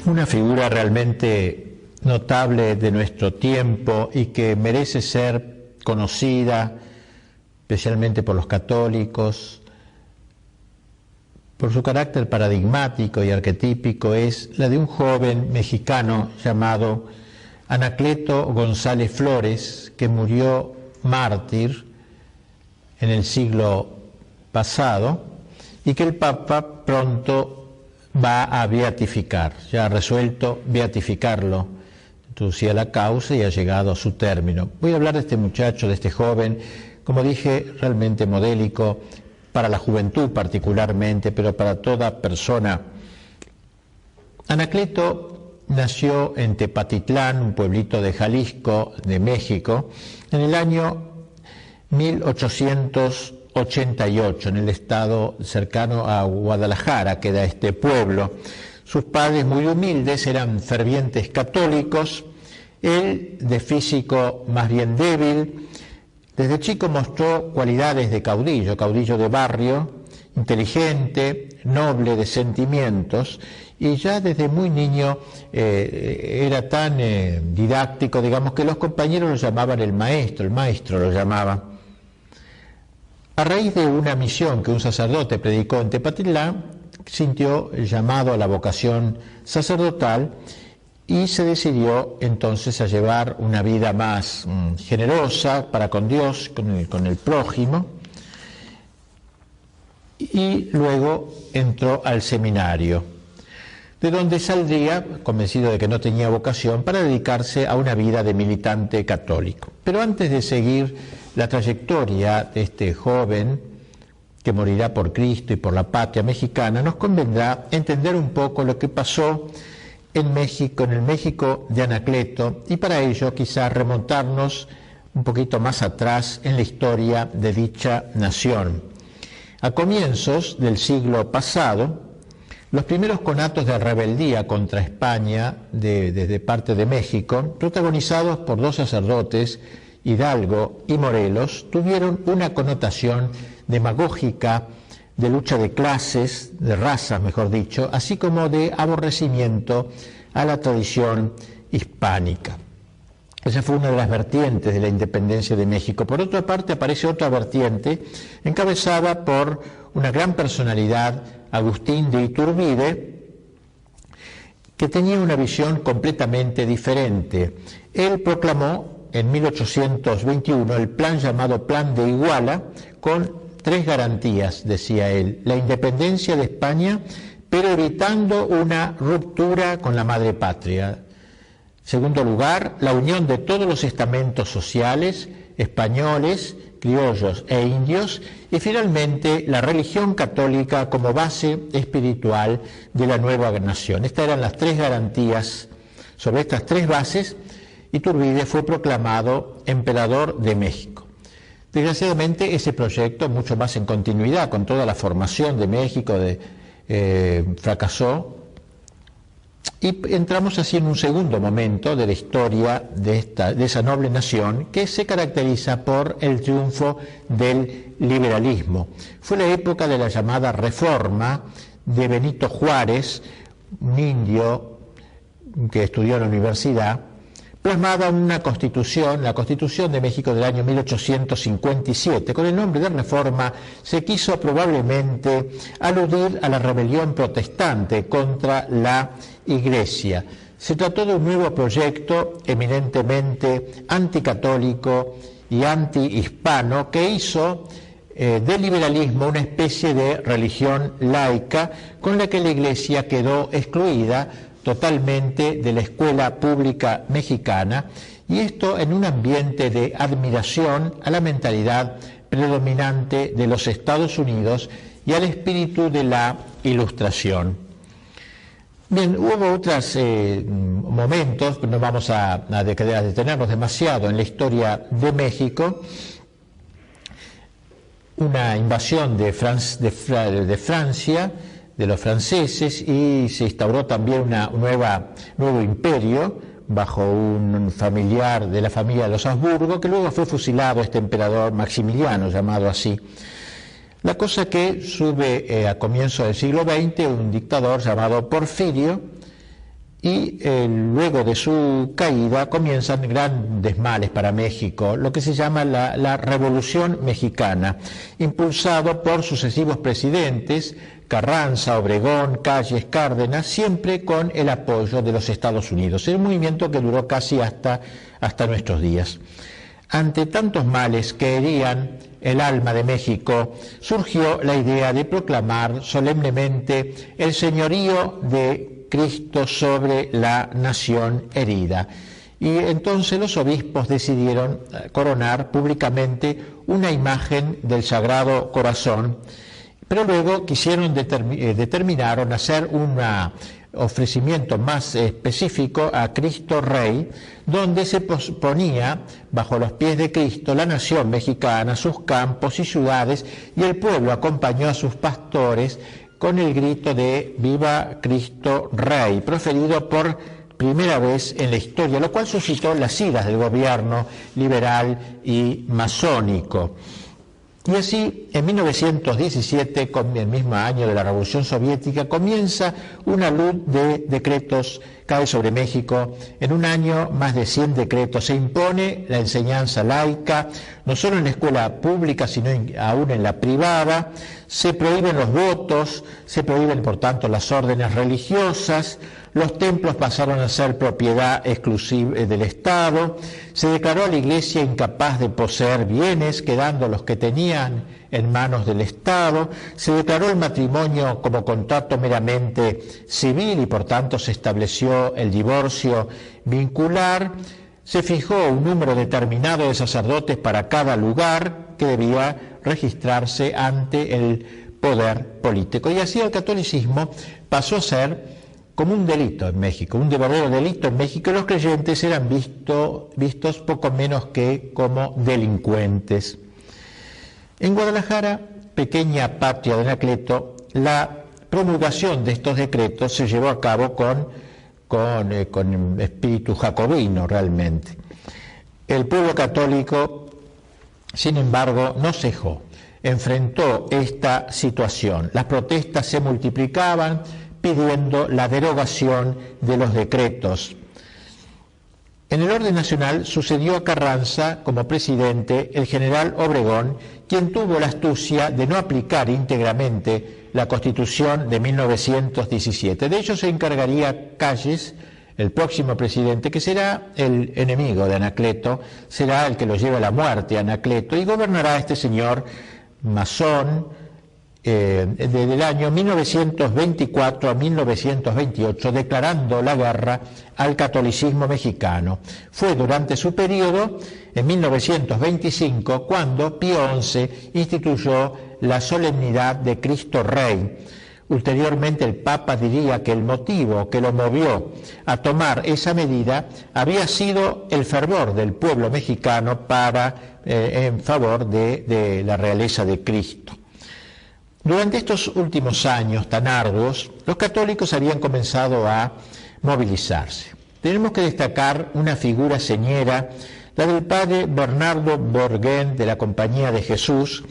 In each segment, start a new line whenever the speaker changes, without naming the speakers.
Una figura realmente notable de nuestro tiempo y que merece ser conocida, especialmente por los católicos, por su carácter paradigmático y arquetípico, es la de un joven mexicano llamado Anacleto González Flores, que murió mártir en el siglo pasado y que el Papa pronto va a beatificar, ya ha resuelto beatificarlo, introducía la causa y ha llegado a su término. Voy a hablar de este muchacho, de este joven, como dije, realmente modélico para la juventud particularmente, pero para toda persona. Anacleto nació en Tepatitlán, un pueblito de Jalisco, de México, en el año 1888, en el estado cercano a Guadalajara, queda este pueblo. Sus padres, muy humildes, eran fervientes católicos, él de físico más bien débil. Desde chico mostró cualidades de caudillo, caudillo de barrio, inteligente, noble de sentimientos, y ya desde muy niño era tan didáctico, digamos, que los compañeros lo llamaban el maestro lo llamaba. A raíz de una misión que un sacerdote predicó en Tepatitlán, sintió el llamado a la vocación sacerdotal y se decidió entonces a llevar una vida más generosa para con Dios, con el prójimo, y luego entró al seminario, de donde saldría, convencido de que no tenía vocación, para dedicarse a una vida de militante católico. Pero antes de seguir la trayectoria de este joven que morirá por Cristo y por la patria mexicana, nos convendrá entender un poco lo que pasó en México, en el México de Anacleto, y para ello quizás remontarnos un poquito más atrás en la historia de dicha nación. A comienzos del siglo pasado, los primeros conatos de rebeldía contra España desde parte de México, protagonizados por dos sacerdotes, Hidalgo y Morelos, tuvieron una connotación demagógica, de lucha de clases, de razas mejor dicho, así como de aborrecimiento a la tradición hispánica. Esa fue una de las vertientes de la independencia de México. Por otra parte, aparece otra vertiente encabezada por una gran personalidad, Agustín de Iturbide, que tenía una visión completamente diferente. Él proclamó en 1821 el plan llamado Plan de Iguala, con tres garantías, decía él: la independencia de España, pero evitando una ruptura con la madre patria. Segundo lugar, la unión de todos los estamentos sociales, españoles, criollos e indios, y finalmente la religión católica como base espiritual de la nueva nación. Estas eran las tres garantías. Sobre estas tres bases, Iturbide fue proclamado emperador de México. Desgraciadamente, ese proyecto, mucho más en continuidad con toda la formación de México, fracasó, y entramos así en un segundo momento de la historia de esa noble nación, que se caracteriza por el triunfo del liberalismo. Fue la época de la llamada Reforma de Benito Juárez, un indio que estudió en la universidad, plasmada en una constitución, la Constitución de México del año 1857. Con el nombre de Reforma se quiso probablemente aludir a la rebelión protestante contra la Iglesia. Se trató de un nuevo proyecto eminentemente anticatólico y antihispano que hizo del liberalismo una especie de religión laica con la que la Iglesia quedó excluida totalmente de la escuela pública mexicana, y esto en un ambiente de admiración a la mentalidad predominante de los Estados Unidos y al espíritu de la Ilustración. Bien, hubo otros momentos, no vamos a detenernos demasiado en la historia de México. Una invasión de Francia, de los franceses, y se instauró también un nuevo imperio bajo un familiar de la familia de los Habsburgo, que luego fue fusilado este emperador Maximiliano, llamado así. La cosa que sube a comienzos del siglo XX un dictador llamado Porfirio, y luego de su caída comienzan grandes males para México, lo que se llama la Revolución Mexicana, impulsado por sucesivos presidentes, Carranza, Obregón, Calles, Cárdenas, siempre con el apoyo de los Estados Unidos. Es un movimiento que duró casi hasta nuestros días. Ante tantos males que herían el alma de México, surgió la idea de proclamar solemnemente el señorío de Cristo sobre la nación herida. Y entonces los obispos decidieron coronar públicamente una imagen del Sagrado Corazón, pero luego determinaron hacer un ofrecimiento más específico a Cristo Rey, donde se ponía bajo los pies de Cristo la nación mexicana, sus campos y ciudades, y el pueblo acompañó a sus pastores con el grito de «Viva Cristo Rey», proferido por primera vez en la historia, lo cual suscitó las iras del gobierno liberal y masónico. Y así, en 1917, con el mismo año de la Revolución Soviética, comienza una luz de decretos, cae sobre México. En un año, más de 100 decretos. Se impone la enseñanza laica, no solo en la escuela pública, sino aún en la privada. Se prohíben los votos, se prohíben, por tanto, las órdenes religiosas. Los templos pasaron a ser propiedad exclusiva del Estado. Se declaró a la Iglesia incapaz de poseer bienes, quedando los que tenían en manos del Estado. Se declaró el matrimonio como contrato meramente civil y por tanto se estableció el divorcio vincular. Se fijó un número determinado de sacerdotes para cada lugar que debía registrarse ante el poder político. Y así el catolicismo pasó a ser como un delito en México, un verdadero delito en México. Los creyentes eran vistos poco menos que como delincuentes. En Guadalajara, pequeña patria de Anacleto, la promulgación de estos decretos se llevó a cabo con espíritu jacobino realmente. El pueblo católico, sin embargo, no cejó, enfrentó esta situación. Las protestas se multiplicaban, pidiendo la derogación de los decretos. En el orden nacional sucedió a Carranza como presidente el general Obregón, quien tuvo la astucia de no aplicar íntegramente la Constitución de 1917. De ello se encargaría Calles, el próximo presidente, que será el enemigo de Anacleto, será el que lo lleve a la muerte a Anacleto, y gobernará este señor masón, desde el año 1924 a 1928, declarando la guerra al catolicismo mexicano. Fue durante su periodo, en 1925, cuando Pío XI instituyó la solemnidad de Cristo Rey. Ulteriormente el Papa diría que el motivo que lo movió a tomar esa medida había sido el fervor del pueblo mexicano en favor de la realeza de Cristo. Durante estos últimos años tan arduos, los católicos habían comenzado a movilizarse. Tenemos que destacar una figura señera, la del padre Bernardo Borguén de la Compañía de Jesús,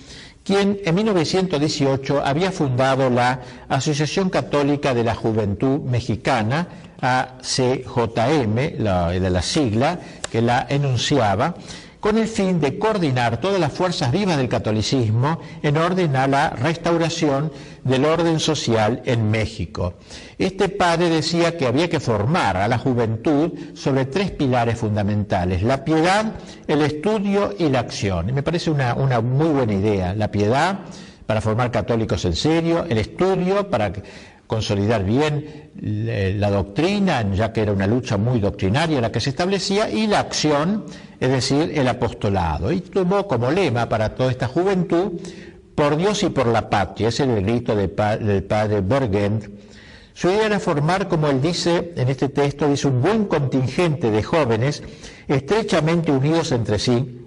quien en 1918 había fundado la Asociación Católica de la Juventud Mexicana, ACJM, la sigla que la enunciaba, con el fin de coordinar todas las fuerzas vivas del catolicismo en orden a la restauración del orden social en México. Este padre decía que había que formar a la juventud sobre 3 pilares fundamentales: la piedad, el estudio y la acción. Y me parece una muy buena idea: la piedad para formar católicos en serio, el estudio para consolidar bien la doctrina, ya que era una lucha muy doctrinaria la que se establecía, y la acción, es decir, el apostolado. Y tomó como lema para toda esta juventud: por Dios y por la patria. Ese era el grito del padre Borguén. Su idea era formar, como él dice en este texto, dice, un buen contingente de jóvenes estrechamente unidos entre sí,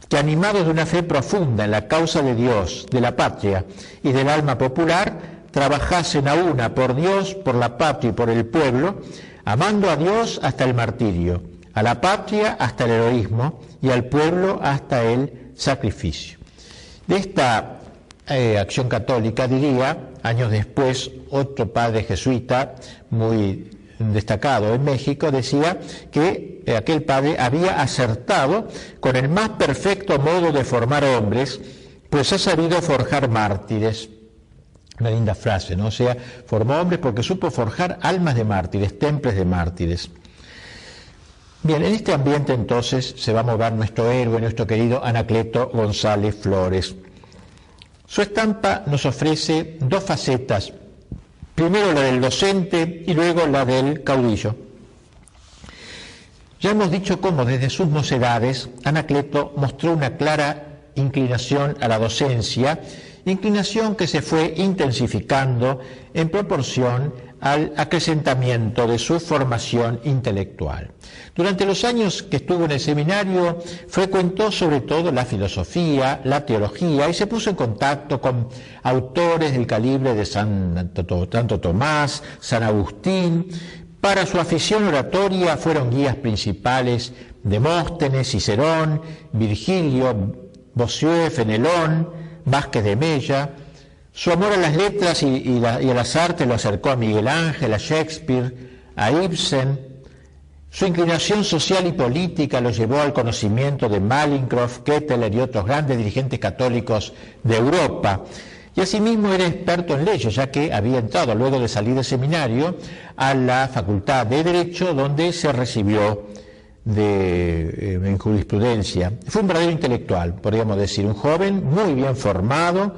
que animados de una fe profunda en la causa de Dios, de la patria y del alma popular, trabajasen a una por Dios, por la patria y por el pueblo, amando a Dios hasta el martirio, a la patria hasta el heroísmo y al pueblo hasta el sacrificio. De esta acción católica, diría, años después, otro padre jesuita muy destacado en México, decía que aquel padre había acertado con el más perfecto modo de formar hombres, pues ha sabido forjar mártires. Una linda frase, ¿no? O sea, formó hombres porque supo forjar almas de mártires, templos de mártires. Bien, en este ambiente entonces se va a mover nuestro héroe, nuestro querido Anacleto González Flores. Su estampa nos ofrece dos facetas, primero la del docente y luego la del caudillo. Ya hemos dicho cómo desde sus mocedades Anacleto mostró una clara inclinación a la docencia, inclinación que se fue intensificando en proporción al acrecentamiento de su formación intelectual. Durante los años que estuvo en el seminario, frecuentó sobre todo la filosofía, la teología y se puso en contacto con autores del calibre de Santo Tomás, San Agustín. Para su afición oratoria fueron guías principales Demóstenes, Cicerón, Virgilio, Bossuet, Fenelón, Vázquez de Mella. Su amor a las letras y a las artes lo acercó a Miguel Ángel, a Shakespeare, a Ibsen. Su inclinación social y política lo llevó al conocimiento de Malincroft, Ketteler y otros grandes dirigentes católicos de Europa. Y asimismo era experto en leyes, ya que había entrado luego de salir del seminario a la Facultad de Derecho, donde se recibió en jurisprudencia. Fue un verdadero intelectual, podríamos decir, un joven muy bien formado,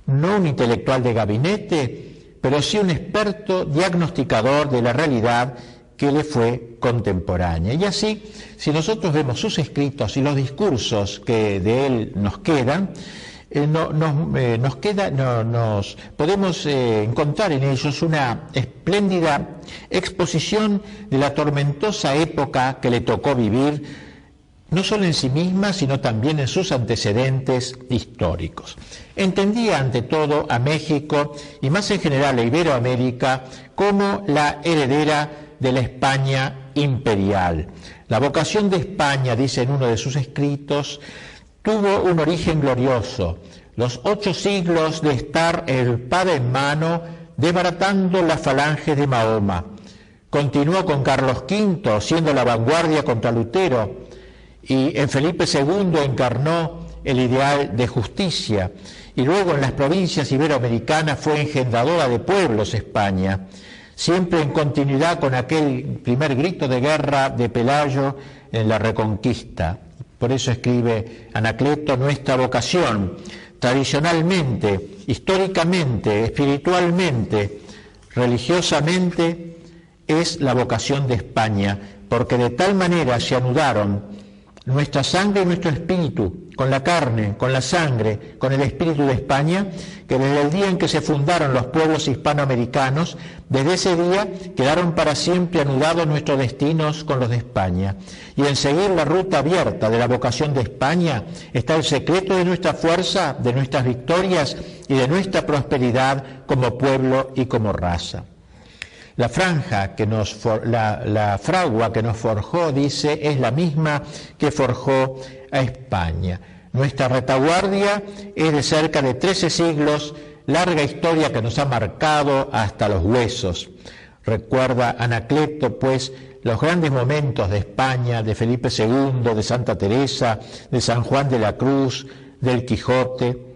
no un intelectual de gabinete, pero sí un experto diagnosticador de la realidad que le fue contemporánea. Y así, si nosotros vemos sus escritos y los discursos que de él nos quedan, podemos encontrar en ellos una espléndida exposición de la tormentosa época que le tocó vivir, no solo en sí misma, sino también en sus antecedentes históricos. Entendía ante todo a México y más en general a Iberoamérica como la heredera de la España imperial. La vocación de España, dice en uno de sus escritos, tuvo un origen glorioso, los 8 siglos de estar espada en mano desbaratando las falanges de Mahoma. Continuó con Carlos V, siendo la vanguardia contra Lutero, y en Felipe II encarnó el ideal de justicia, y luego en las provincias iberoamericanas fue engendradora de pueblos España, siempre en continuidad con aquel primer grito de guerra de Pelayo en la Reconquista. Por eso escribe Anacleto: nuestra vocación, tradicionalmente, históricamente, espiritualmente, religiosamente, es la vocación de España, porque de tal manera se anudaron nuestra sangre y nuestro espíritu, con la carne, con la sangre, con el espíritu de España, que desde el día en que se fundaron los pueblos hispanoamericanos, desde ese día quedaron para siempre anudados nuestros destinos con los de España. Y en seguir la ruta abierta de la vocación de España está el secreto de nuestra fuerza, de nuestras victorias y de nuestra prosperidad como pueblo y como raza. La fragua que nos forjó, dice, es la misma que forjó a España. Nuestra retaguardia es de cerca de 13 siglos, larga historia que nos ha marcado hasta los huesos. Recuerda Anacleto, pues, los grandes momentos de España, de Felipe II, de Santa Teresa, de San Juan de la Cruz, del Quijote.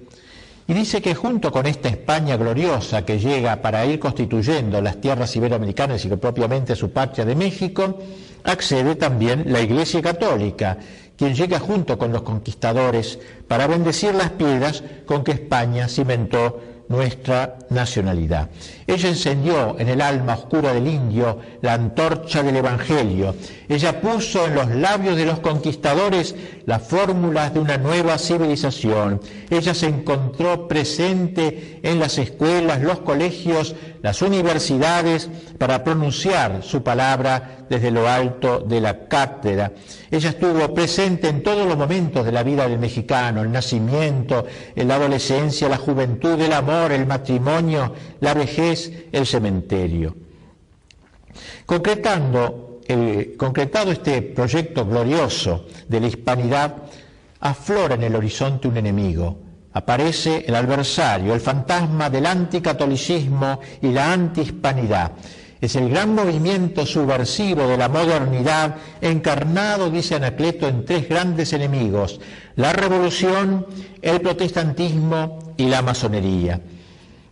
Y dice que junto con esta España gloriosa que llega para ir constituyendo las tierras iberoamericanas y que propiamente su patria de México, accede también la Iglesia Católica, quien llega junto con los conquistadores para bendecir las piedras con que España cimentó nuestra nacionalidad. Ella encendió en el alma oscura del indio la antorcha del Evangelio. Ella puso en los labios de los conquistadores las fórmulas de una nueva civilización. Ella se encontró presente en las escuelas, los colegios, las universidades para pronunciar su palabra desde lo alto de la cátedra. Ella estuvo presente en todos los momentos de la vida del mexicano: el nacimiento, la adolescencia, la juventud, el amor, el matrimonio, la vejez, el cementerio. Concretado este proyecto glorioso de la hispanidad, aflora en el horizonte un enemigo. Aparece el adversario, el fantasma del anticatolicismo y la antihispanidad. Es el gran movimiento subversivo de la modernidad encarnado, dice Anacleto, en tres grandes enemigos: la revolución, el protestantismo y la masonería.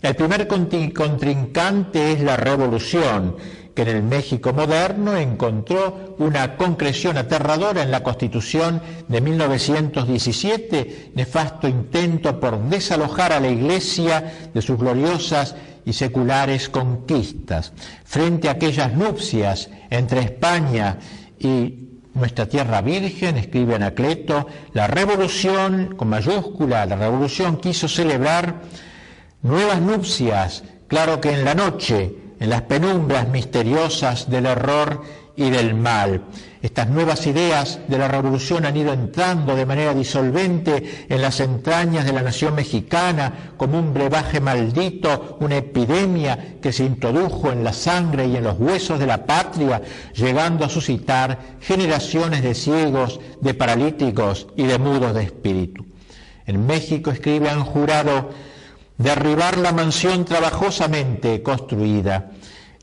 El primer contrincante es la revolución, que en el México moderno encontró una concreción aterradora en la Constitución de 1917, nefasto intento por desalojar a la Iglesia de sus gloriosas y seculares conquistas. Frente a aquellas nupcias entre España y nuestra tierra virgen, escribe Anacleto, la revolución, con mayúscula, la revolución quiso celebrar nuevas nupcias, claro que en la noche, en las penumbras misteriosas del error y del mal. Estas nuevas ideas de la revolución han ido entrando de manera disolvente en las entrañas de la nación mexicana como un brebaje maldito, una epidemia que se introdujo en la sangre y en los huesos de la patria, llegando a suscitar generaciones de ciegos, de paralíticos y de mudos de espíritu. En México, escribe, han jurado derribar la mansión trabajosamente construida.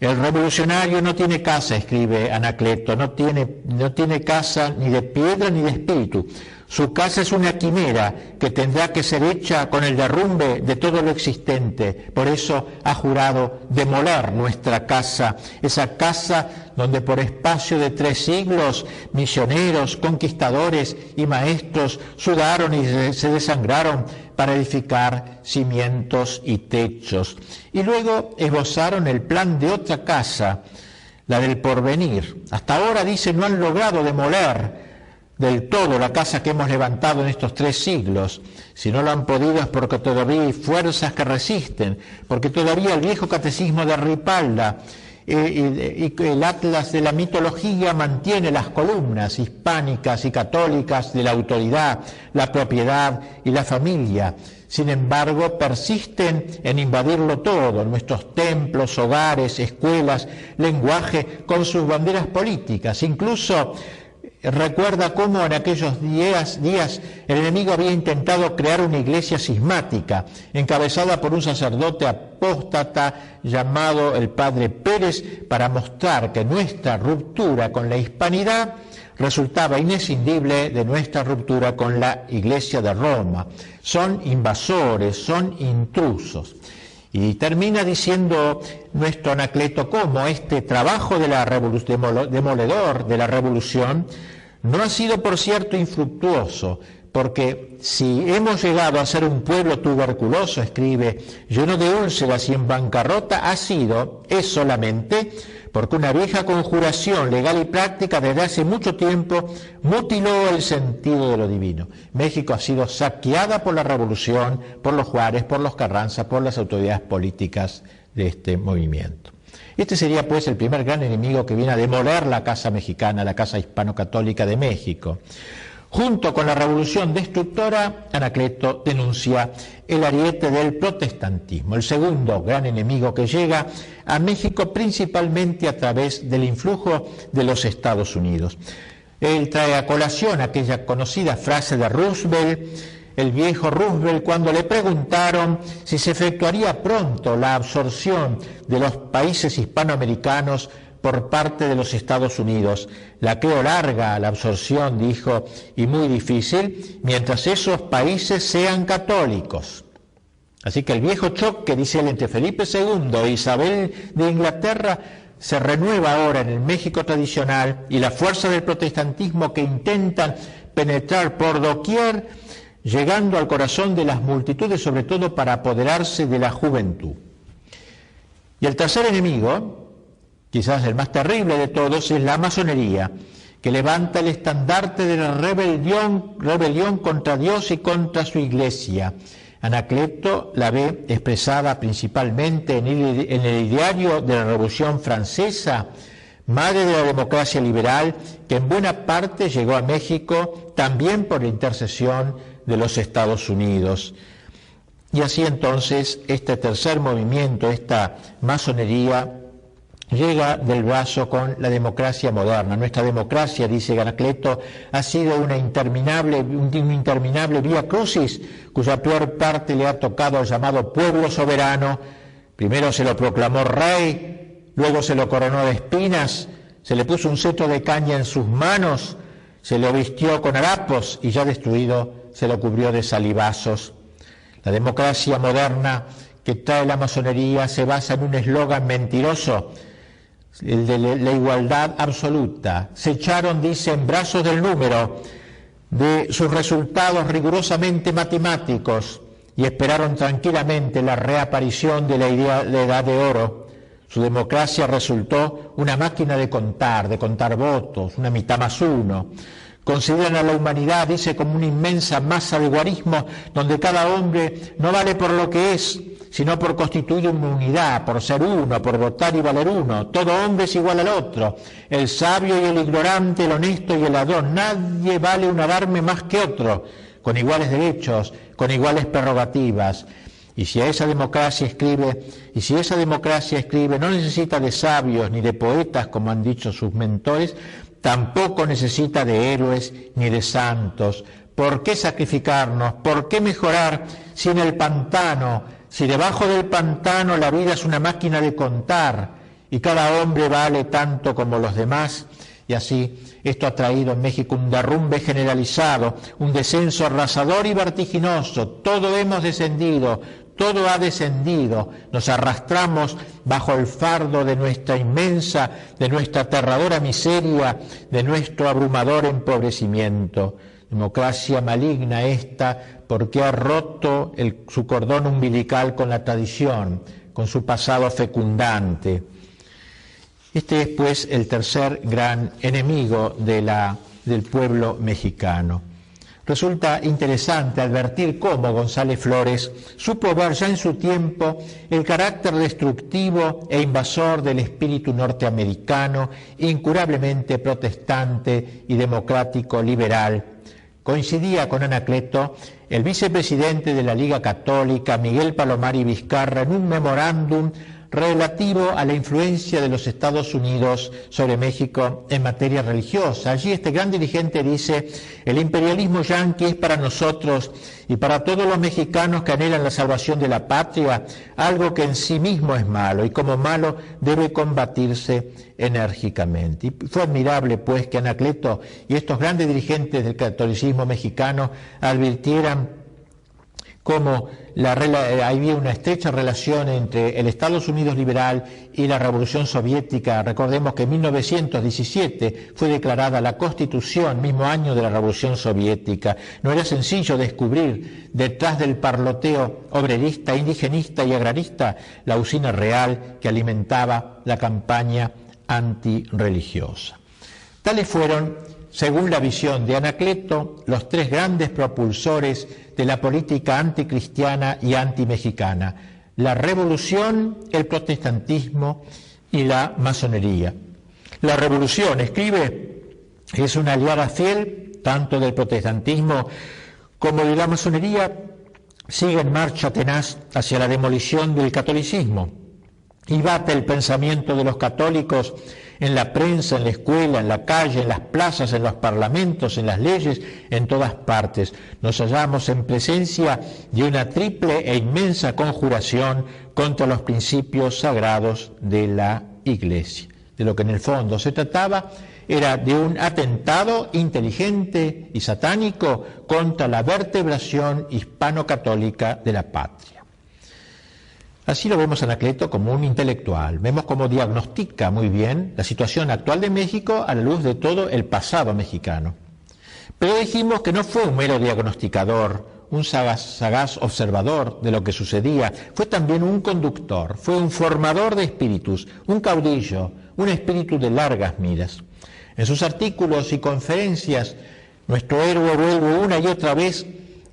El revolucionario no tiene casa, escribe Anacleto, no tiene casa ni de piedra ni de espíritu. Su casa es una quimera que tendrá que ser hecha con el derrumbe de todo lo existente. Por eso ha jurado demoler nuestra casa, esa casa donde por espacio de 3 siglos misioneros, conquistadores y maestros sudaron y se desangraron para edificar cimientos y techos. Y luego esbozaron el plan de otra casa, la del porvenir. Hasta ahora, dice, no han logrado demoler del todo la casa que hemos levantado en estos 3 siglos. Si no lo han podido es porque todavía hay fuerzas que resisten, porque todavía el viejo catecismo de Ripalda y el atlas de la mitología mantiene las columnas hispánicas y católicas de la autoridad, la propiedad y la familia. Sin embargo, persisten en invadirlo todo, nuestros templos, hogares, escuelas, lenguaje, con sus banderas políticas. Incluso recuerda cómo en aquellos días el enemigo había intentado crear una iglesia cismática, encabezada por un sacerdote apóstata llamado el padre Pérez, para mostrar que nuestra ruptura con la hispanidad resultaba inescindible de nuestra ruptura con la Iglesia de Roma. Son invasores, son intrusos. Y termina diciendo nuestro Anacleto cómo este trabajo de la demoledor de la revolución no ha sido, por cierto, infructuoso, porque si hemos llegado a ser un pueblo tuberculoso, escribe, lleno de úlceras y en bancarrota, es solamente porque una vieja conjuración legal y práctica desde hace mucho tiempo mutiló el sentido de lo divino. México ha sido saqueada por la revolución, por los Juárez, por los Carranza, por las autoridades políticas de este movimiento. Este sería pues el primer gran enemigo que viene a demoler la casa mexicana, la casa hispano-católica de México. Junto con la revolución destructora, Anacleto denuncia el ariete del protestantismo, el segundo gran enemigo que llega a México principalmente a través del influjo de los Estados Unidos. Él trae a colación aquella conocida frase de Roosevelt, el viejo Roosevelt, cuando le preguntaron si se efectuaría pronto la absorción de los países hispanoamericanos por parte de los Estados Unidos. La creo larga la absorción, dijo, y muy difícil, mientras esos países sean católicos. Así que el viejo choque, dice él, entre Felipe II e Isabel de Inglaterra se renueva ahora en el México tradicional, y la fuerza del protestantismo que intentan penetrar por doquier, llegando al corazón de las multitudes, sobre todo para apoderarse de la juventud. Y el tercer enemigo, quizás el más terrible de todos, es la masonería, que levanta el estandarte de la rebelión contra Dios y contra su Iglesia. Anacleto la ve expresada principalmente en el ideario de la Revolución Francesa, madre de la democracia liberal, que en buena parte llegó a México también por la intercesión de los Estados Unidos. Y así entonces este tercer movimiento, esta masonería, llega del brazo con la democracia moderna. Nuestra democracia, dice Anacleto, ha sido un interminable vía crucis, cuya peor parte le ha tocado al llamado pueblo soberano. Primero se lo proclamó rey luego se lo coronó de espinas, se le puso un cetro de caña en sus manos, se lo vistió con harapos y ya destruido se lo cubrió de salivazos. La democracia moderna que trae la masonería se basa en un eslogan mentiroso, el de la igualdad absoluta. Se echaron, dice, en brazos del número de sus resultados rigurosamente matemáticos y esperaron tranquilamente la reaparición de la edad de oro. Su democracia resultó una máquina de contar votos, una mitad más uno. Consideran a la humanidad, dice, como una inmensa masa de guarismos donde cada hombre no vale por lo que es, sino por constituir una unidad, por ser uno, por votar y valer uno. Todo hombre es igual al otro, el sabio y el ignorante, el honesto y el ladrón. Nadie vale un adarme más que otro, con iguales derechos, con iguales prerrogativas. Y si esa democracia escribe no necesita de sabios ni de poetas, como han dicho sus mentores, tampoco necesita de héroes ni de santos. ¿Por qué sacrificarnos? ¿Por qué mejorar si en el pantano, si debajo del pantano la vida es una máquina de contar y cada hombre vale tanto como los demás? Y así esto ha traído en México un derrumbe generalizado, un descenso arrasador y vertiginoso. Todo hemos descendido, todo ha descendido, nos arrastramos bajo el fardo de nuestra inmensa, de nuestra aterradora miseria, de nuestro abrumador empobrecimiento. Democracia maligna esta, porque ha roto su cordón umbilical con la tradición, con su pasado fecundante. Este es, pues, el tercer gran enemigo del pueblo mexicano. Resulta interesante advertir cómo González Flores supo ver ya en su tiempo el carácter destructivo e invasor del espíritu norteamericano, incurablemente protestante y democrático liberal. Coincidía con Anacleto el vicepresidente de la Liga Católica, Miguel Palomari Vizcarra, en un memorándum relativo a la influencia de los Estados Unidos sobre México en materia religiosa. Allí este gran dirigente dice: el imperialismo yanqui es para nosotros y para todos los mexicanos que anhelan la salvación de la patria algo que en sí mismo es malo y como malo debe combatirse enérgicamente. Y fue admirable, pues, que Anacleto y estos grandes dirigentes del catolicismo mexicano advirtieran cómo había una estrecha relación entre el Estados Unidos liberal y la Revolución Soviética. Recordemos que en 1917 fue declarada la Constitución, mismo año de la Revolución Soviética. No era sencillo descubrir detrás del parloteo obrerista, indigenista y agrarista la usina real que alimentaba la campaña antirreligiosa. Tales fueron, según la visión de Anacleto, los tres grandes propulsores de la política anticristiana y antimexicana: la revolución, el protestantismo y la masonería. La revolución, escribe, es una aliada fiel tanto del protestantismo como de la masonería, sigue en marcha tenaz hacia la demolición del catolicismo y bate el pensamiento de los católicos en la prensa, en la escuela, en la calle, en las plazas, en los parlamentos, en las leyes, en todas partes. Nos hallamos en presencia de una triple e inmensa conjuración contra los principios sagrados de la Iglesia. De lo que en el fondo se trataba era de un atentado inteligente y satánico contra la vertebración hispano-católica de la patria. Así lo vemos a Anacleto como un intelectual, vemos cómo diagnostica muy bien la situación actual de México a la luz de todo el pasado mexicano. Pero dijimos que no fue un mero diagnosticador, un sagaz observador de lo que sucedía, fue también un conductor, fue un formador de espíritus, un caudillo, un espíritu de largas miras. En sus artículos y conferencias, nuestro héroe vuelve una y otra vez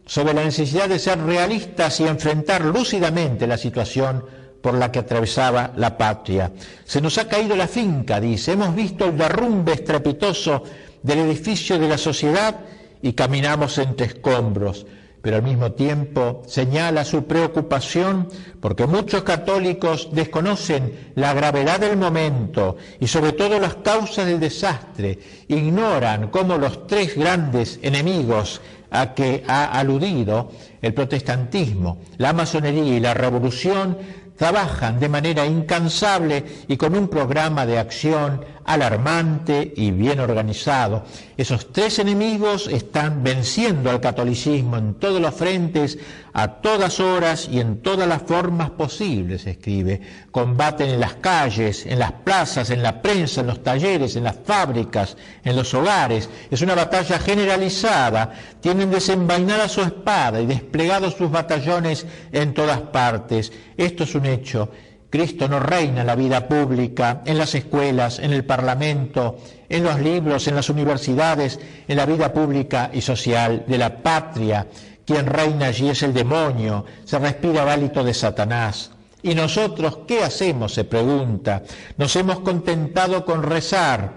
sobre la necesidad de ser realistas y enfrentar lúcidamente la situación por la que atravesaba la patria. Se nos ha caído la finca, dice, hemos visto el derrumbe estrepitoso del edificio de la sociedad y caminamos entre escombros, pero al mismo tiempo señala su preocupación porque muchos católicos desconocen la gravedad del momento y sobre todo las causas del desastre, ignoran cómo los tres grandes enemigos a que ha aludido, el protestantismo, la masonería y la revolución, trabajan de manera incansable y con un programa de acción alarmante y bien organizado. Esos tres enemigos están venciendo al catolicismo en todos los frentes, a todas horas y en todas las formas posibles, escribe. Combaten en las calles, en las plazas, en la prensa, en los talleres, en las fábricas, en los hogares. Es una batalla generalizada. Tienen desenvainada su espada y desplegados sus batallones en todas partes. Esto es un hecho. Cristo no reina en la vida pública, en las escuelas, en el Parlamento, en los libros, en las universidades, en la vida pública y social de la patria. Quien reina allí es el demonio, se respira el hálito de Satanás. ¿Y nosotros qué hacemos?, se pregunta. Nos hemos contentado con rezar,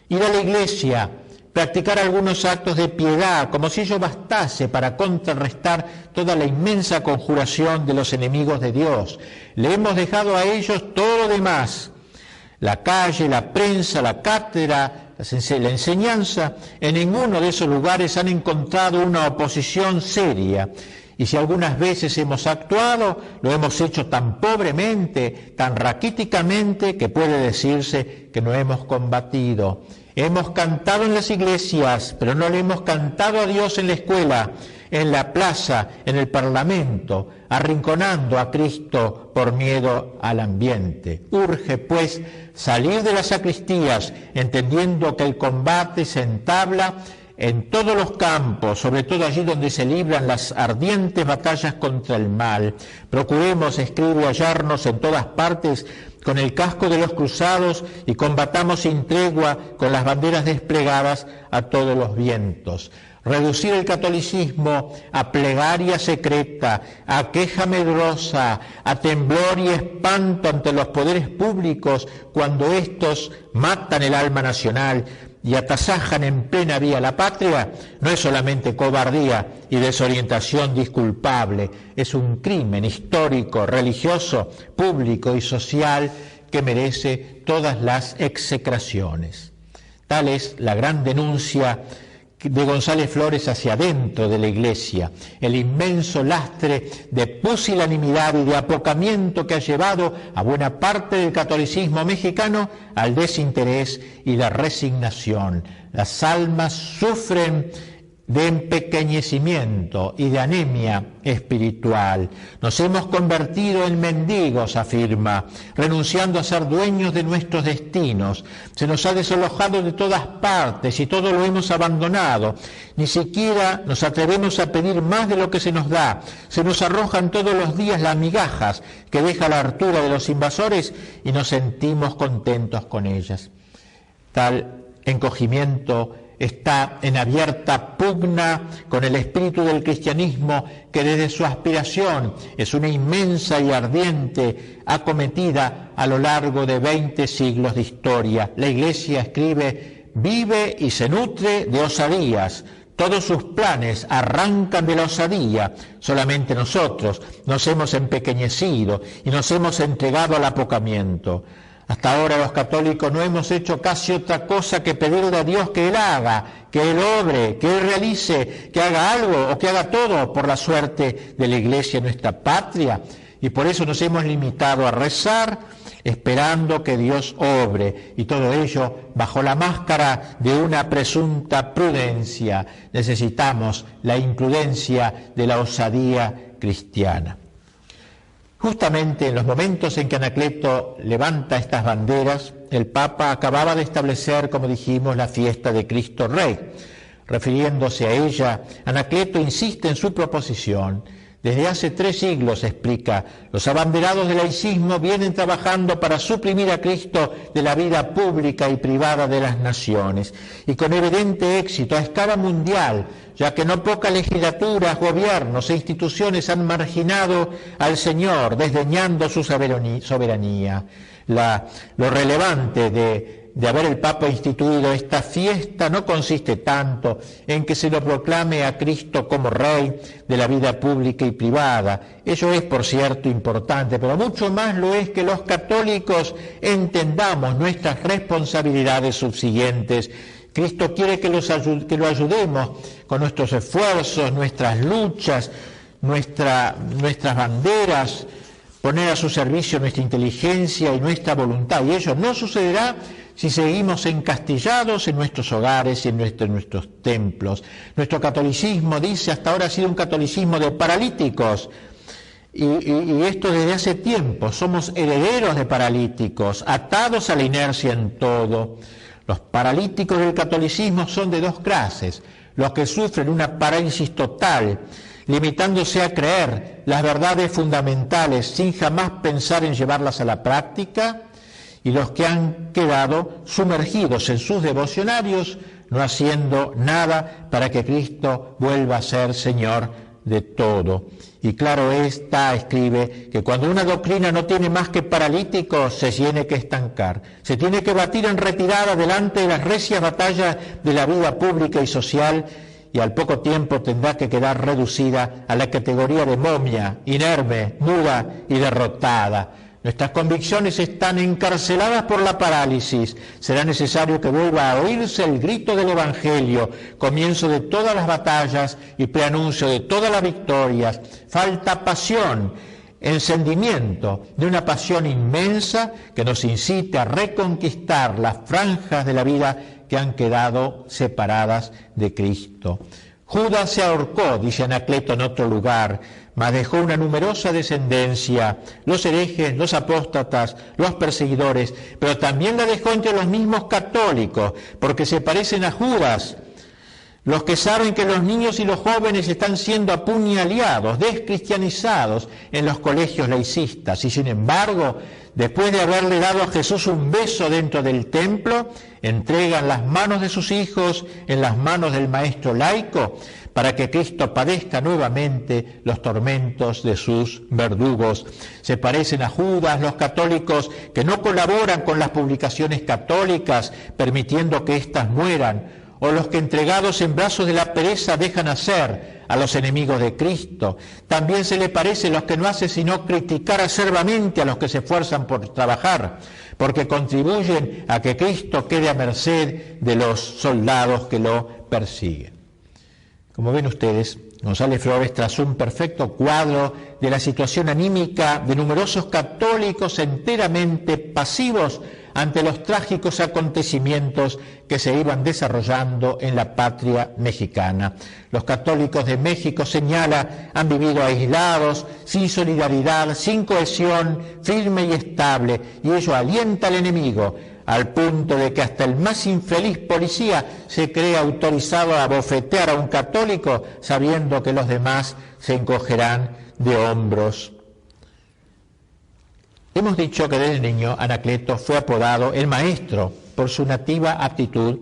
ir a la iglesia, practicar algunos actos de piedad, como si ello bastase para contrarrestar toda la inmensa conjuración de los enemigos de Dios. Le hemos dejado a ellos todo lo demás: la calle, la prensa, la cátedra, la enseñanza. En ninguno de esos lugares han encontrado una oposición seria. Y si algunas veces hemos actuado, lo hemos hecho tan pobremente, tan raquíticamente, que puede decirse que no hemos combatido. Hemos cantado en las iglesias, pero no le hemos cantado a Dios en la escuela, en la plaza, en el Parlamento, arrinconando a Cristo por miedo al ambiente. Urge, pues, salir de las sacristías, entendiendo que el combate se entabla en todos los campos, sobre todo allí donde se libran las ardientes batallas contra el mal. Procuremos, escribe, hallarnos en todas partes con el casco de los cruzados y combatamos sin tregua con las banderas desplegadas a todos los vientos. Reducir el catolicismo a plegaria secreta, a queja medrosa, a temblor y espanto ante los poderes públicos cuando éstos matan el alma nacional y atasajan en plena vía la patria, no es solamente cobardía y desorientación disculpable, es un crimen histórico, religioso, público y social que merece todas las execraciones. Tal es la gran denuncia de González Flores hacia adentro de la Iglesia, el inmenso lastre de pusilanimidad y de apocamiento que ha llevado a buena parte del catolicismo mexicano al desinterés y la resignación. Las almas sufren de empequeñecimiento y de anemia espiritual. Nos hemos convertido en mendigos, afirma, renunciando a ser dueños de nuestros destinos. Se nos ha desalojado de todas partes y todo lo hemos abandonado. Ni siquiera nos atrevemos a pedir más de lo que se nos da. Se nos arrojan todos los días las migajas que deja la hartura de los invasores y nos sentimos contentos con ellas. Tal encogimiento está en abierta pugna con el espíritu del cristianismo, que desde su aspiración es una inmensa y ardiente acometida a lo largo de 20 siglos de historia. La Iglesia, escribe, vive y se nutre de osadías. Todos sus planes arrancan de la osadía. Solamente nosotros nos hemos empequeñecido y nos hemos entregado al apocamiento. Hasta ahora los católicos no hemos hecho casi otra cosa que pedirle a Dios que Él haga, que Él obre, que Él realice, que haga algo o que haga todo por la suerte de la Iglesia en nuestra patria. Y por eso nos hemos limitado a rezar, esperando que Dios obre, y todo ello bajo la máscara de una presunta prudencia. Necesitamos la imprudencia de la osadía cristiana. Justamente en los momentos en que Anacleto levanta estas banderas, el Papa acababa de establecer, como dijimos, la fiesta de Cristo Rey. Refiriéndose a ella, Anacleto insiste en su proposición. Desde hace 3 siglos, explica, los abanderados del laicismo vienen trabajando para suprimir a Cristo de la vida pública y privada de las naciones, y con evidente éxito a escala mundial, ya que no pocas legislaturas, gobiernos e instituciones han marginado al Señor, desdeñando su soberanía. Lo relevante de haber el Papa instituido esta fiesta no consiste tanto en que se lo proclame a Cristo como Rey de la vida pública y privada. Ello es, por cierto, importante, pero mucho más lo es que los católicos entendamos nuestras responsabilidades subsiguientes. Cristo quiere que lo ayudemos con nuestros esfuerzos, nuestras luchas, nuestras banderas, poner a su servicio nuestra inteligencia y nuestra voluntad, y ello no sucederá si seguimos encastillados en nuestros hogares y en nuestros templos. Nuestro catolicismo, dice, hasta ahora ha sido un catolicismo de paralíticos, y esto desde hace tiempo. Somos herederos de paralíticos, atados a la inercia en todo. Los paralíticos del catolicismo son de dos clases: los que sufren una parálisis total, limitándose a creer las verdades fundamentales sin jamás pensar en llevarlas a la práctica, y los que han quedado sumergidos en sus devocionarios, no haciendo nada para que Cristo vuelva a ser Señor de todo. Y claro está, escribe, que cuando una doctrina no tiene más que paralíticos, se tiene que estancar, se tiene que batir en retirada delante de las recias batallas de la vida pública y social, y al poco tiempo tendrá que quedar reducida a la categoría de momia, inerme, muda y derrotada. Nuestras convicciones están encarceladas por la parálisis. Será necesario que vuelva a oírse el grito del Evangelio, comienzo de todas las batallas y preanuncio de todas las victorias. Falta pasión, encendimiento de una pasión inmensa que nos incite a reconquistar las franjas de la vida que han quedado separadas de Cristo. Judas se ahorcó, dice Anacleto en otro lugar, mas dejó una numerosa descendencia, los herejes, los apóstatas, los perseguidores, pero también la dejó entre los mismos católicos, porque se parecen a Judas, los que saben que los niños y los jóvenes están siendo apuñaleados, descristianizados en los colegios laicistas, y sin embargo, después de haberle dado a Jesús un beso dentro del templo, entregan las manos de sus hijos en las manos del maestro laico, para que Cristo padezca nuevamente los tormentos de sus verdugos. Se parecen a Judas los católicos que no colaboran con las publicaciones católicas, permitiendo que éstas mueran, o los que entregados en brazos de la pereza dejan hacer a los enemigos de Cristo. También se le parece a los que no hacen sino criticar acerbamente a los que se esfuerzan por trabajar, porque contribuyen a que Cristo quede a merced de los soldados que lo persiguen. Como ven ustedes, González Flores trazó un perfecto cuadro de la situación anímica de numerosos católicos enteramente pasivos ante los trágicos acontecimientos que se iban desarrollando en la patria mexicana. Los católicos de México, señala, han vivido aislados, sin solidaridad, sin cohesión firme y estable, y ello alienta al enemigo, al punto de que hasta el más infeliz policía se cree autorizado a bofetear a un católico sabiendo que los demás se encogerán de hombros. Hemos dicho que desde niño Anacleto fue apodado el maestro por su nativa aptitud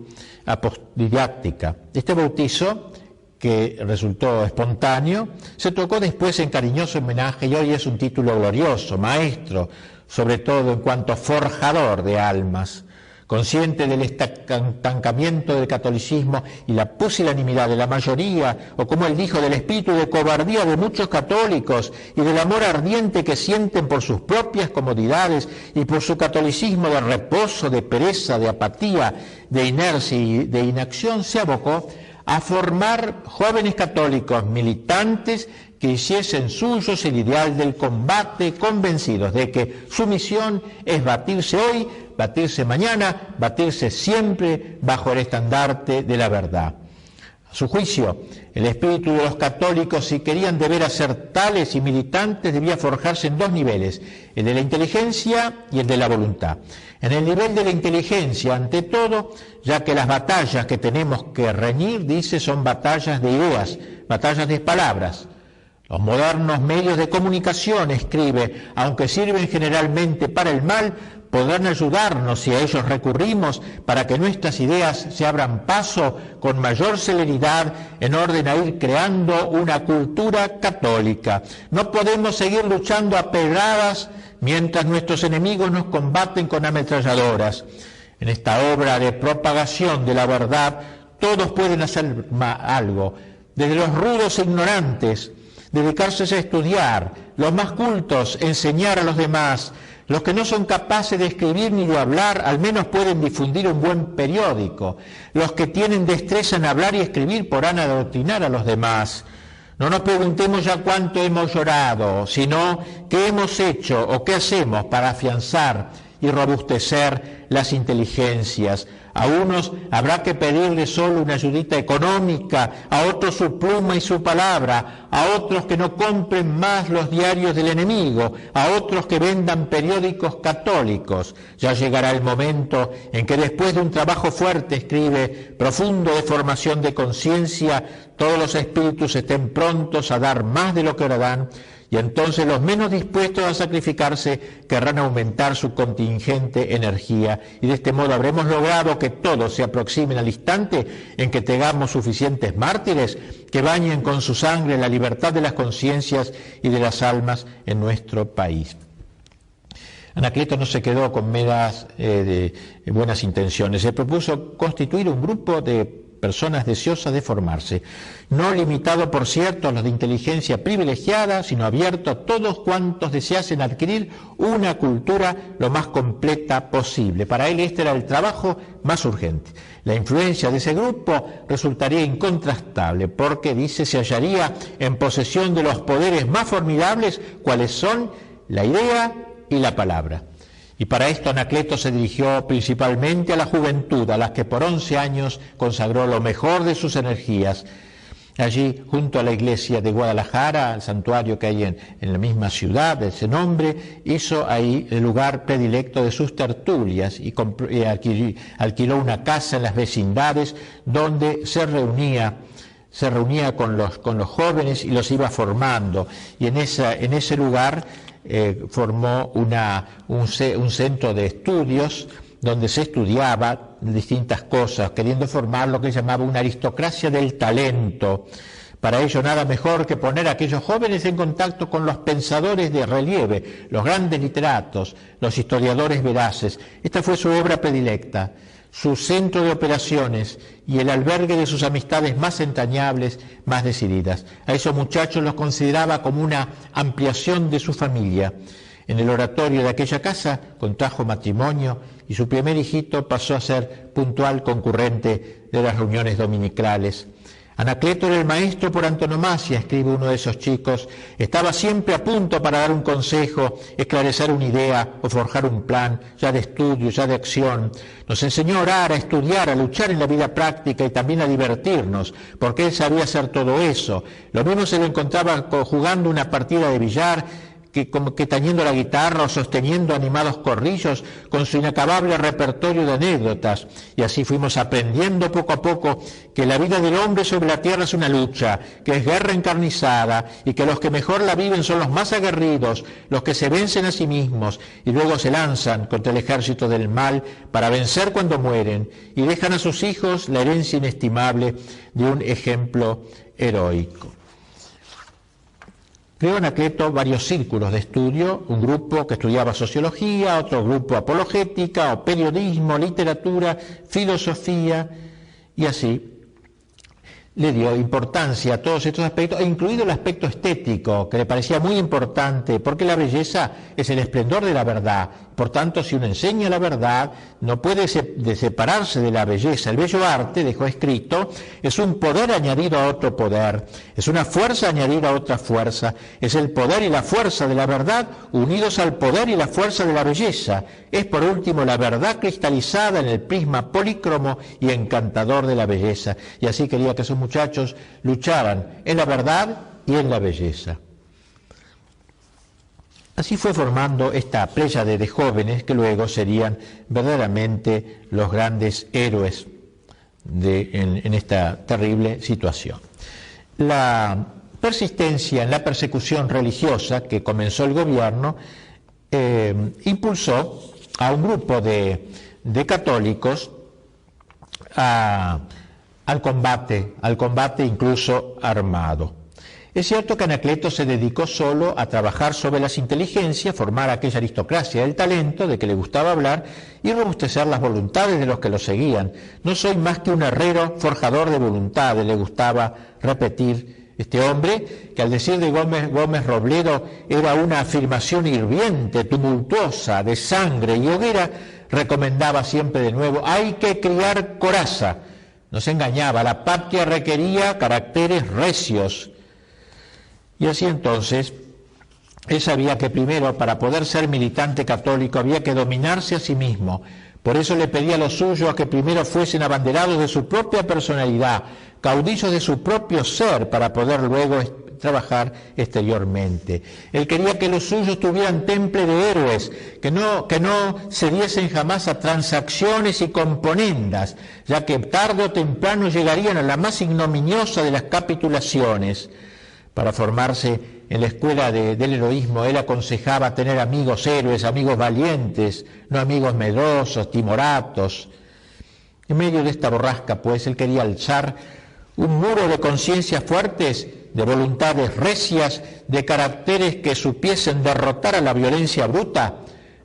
didáctica. Este bautizo, que resultó espontáneo, se tocó después en cariñoso homenaje y hoy es un título glorioso, maestro, sobre todo en cuanto forjador de almas. Consciente del estancamiento del catolicismo y la pusilanimidad de la mayoría, o como él dijo, del espíritu de cobardía de muchos católicos y del amor ardiente que sienten por sus propias comodidades y por su catolicismo de reposo, de pereza, de apatía, de inercia y de inacción, se abocó a formar jóvenes católicos militantes que hiciesen suyos el ideal del combate, convencidos de que su misión es batirse hoy, batirse mañana, batirse siempre bajo el estandarte de la verdad. A su juicio, el espíritu de los católicos, si querían de veras ser tales y militantes, debía forjarse en dos niveles, el de la inteligencia y el de la voluntad. En el nivel de la inteligencia, ante todo, ya que las batallas que tenemos que reñir, dice, son batallas de ideas, batallas de palabras. Los modernos medios de comunicación, escribe, aunque sirven generalmente para el mal, podrán ayudarnos si a ellos recurrimos para que nuestras ideas se abran paso con mayor celeridad en orden a ir creando una cultura católica. No podemos seguir luchando a pedradas mientras nuestros enemigos nos combaten con ametralladoras. En esta obra de propagación de la verdad, todos pueden hacer algo, desde los rudos e ignorantes, dedicarse a estudiar, los más cultos, enseñar a los demás. Los que no son capaces de escribir ni de hablar, al menos pueden difundir un buen periódico. Los que tienen destreza en hablar y escribir podrán adoctrinar a los demás. No nos preguntemos ya cuánto hemos llorado, sino qué hemos hecho o qué hacemos para afianzar y robustecer las inteligencias. A unos habrá que pedirle solo una ayudita económica, a otros su pluma y su palabra, a otros que no compren más los diarios del enemigo, a otros que vendan periódicos católicos. Ya llegará el momento en que después de un trabajo fuerte, escribe, profundo de formación de conciencia, todos los espíritus estén prontos a dar más de lo que ahora dan, y entonces los menos dispuestos a sacrificarse querrán aumentar su contingente energía, y de este modo habremos logrado que todos se aproximen al instante en que tengamos suficientes mártires que bañen con su sangre la libertad de las conciencias y de las almas en nuestro país. Anacleto no se quedó con meras buenas intenciones, se propuso constituir un grupo de personas deseosas de formarse, no limitado, por cierto, a los de inteligencia privilegiada, sino abierto a todos cuantos deseasen adquirir una cultura lo más completa posible. Para él este era el trabajo más urgente. La influencia de ese grupo resultaría incontrastable, porque, dice, se hallaría en posesión de los poderes más formidables, cuales son la idea y la palabra. Y para esto Anacleto se dirigió principalmente a la juventud, a las que por 11 años consagró lo mejor de sus energías. Allí, junto a la iglesia de Guadalajara, el santuario que hay en la misma ciudad de ese nombre, hizo ahí el lugar predilecto de sus tertulias y alquiló una casa en las vecindades donde se reunía con los jóvenes y los iba formando. Y en ese lugar formó un centro de estudios donde se estudiaba distintas cosas, queriendo formar lo que llamaba una aristocracia del talento. Para ello nada mejor que poner a aquellos jóvenes en contacto con los pensadores de relieve, los grandes literatos, los historiadores veraces. Esta fue su obra predilecta, su centro de operaciones y el albergue de sus amistades más entrañables, más decididas. A esos muchachos los consideraba como una ampliación de su familia. En el oratorio de aquella casa contrajo matrimonio y su primer hijito pasó a ser puntual concurrente de las reuniones dominicales. Anacleto era el maestro por antonomasia, escribe uno de esos chicos. Estaba siempre a punto para dar un consejo, esclarecer una idea o forjar un plan, ya de estudio, ya de acción. Nos enseñó a orar, a estudiar, a luchar en la vida práctica y también a divertirnos, porque él sabía hacer todo eso. Lo mismo se lo encontraba jugando una partida de billar, que tañendo la guitarra o sosteniendo animados corrillos con su inacabable repertorio de anécdotas. Y así fuimos aprendiendo poco a poco que la vida del hombre sobre la tierra es una lucha, que es guerra encarnizada y que los que mejor la viven son los más aguerridos, los que se vencen a sí mismos y luego se lanzan contra el ejército del mal para vencer cuando mueren y dejan a sus hijos la herencia inestimable de un ejemplo heroico. Creó Anacleto varios círculos de estudio, un grupo que estudiaba sociología, otro grupo apologética o periodismo, literatura, filosofía, y así le dio importancia a todos estos aspectos, incluido el aspecto estético, que le parecía muy importante, porque la belleza es el esplendor de la verdad. Por tanto, si uno enseña la verdad, no puede separarse de la belleza. El bello arte, dejó escrito, es un poder añadido a otro poder, es una fuerza añadida a otra fuerza, es el poder y la fuerza de la verdad unidos al poder y la fuerza de la belleza. Es, por último, la verdad cristalizada en el prisma polícromo y encantador de la belleza. Y así quería que esos muchachos lucharan en la verdad y en la belleza. Así fue formando esta pléyade de jóvenes que luego serían verdaderamente los grandes héroes en esta terrible situación. La persistencia en la persecución religiosa que comenzó el gobierno impulsó a un grupo de católicos al combate incluso armado. Es cierto que Anacleto se dedicó solo a trabajar sobre las inteligencias, formar aquella aristocracia del talento de que le gustaba hablar y robustecer las voluntades de los que lo seguían. No soy más que un herrero forjador de voluntades, le gustaba repetir este hombre, que al decir de Gómez Robledo era una afirmación hirviente, tumultuosa, de sangre y hoguera, recomendaba siempre de nuevo: hay que criar coraza. No se engañaba, la patria requería caracteres recios. Y así entonces, él sabía que primero, para poder ser militante católico, había que dominarse a sí mismo. Por eso le pedía a los suyos a que primero fuesen abanderados de su propia personalidad, caudillos de su propio ser, para poder luego trabajar exteriormente. Él quería que los suyos tuvieran temple de héroes, que no cediesen jamás a transacciones y componendas, ya que tarde o temprano llegarían a la más ignominiosa de las capitulaciones. Para formarse en la escuela del heroísmo, él aconsejaba tener amigos héroes, amigos valientes, no amigos medrosos, timoratos. En medio de esta borrasca, pues, él quería alzar un muro de conciencias fuertes, de voluntades recias, de caracteres que supiesen derrotar a la violencia bruta,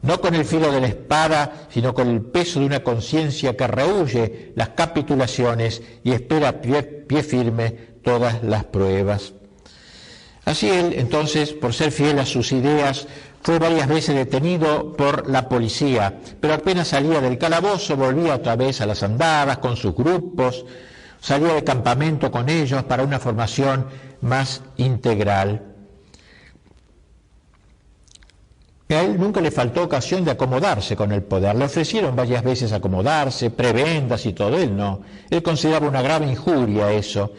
no con el filo de la espada, sino con el peso de una conciencia que rehúye las capitulaciones y espera pie firme todas las pruebas. Así él, entonces, por ser fiel a sus ideas, fue varias veces detenido por la policía, pero apenas salía del calabozo volvía otra vez a las andadas con sus grupos, salía de campamento con ellos para una formación más integral. A él nunca le faltó ocasión de acomodarse con el poder. Le ofrecieron varias veces acomodarse, prebendas y todo. Él no. Él consideraba una grave injuria eso.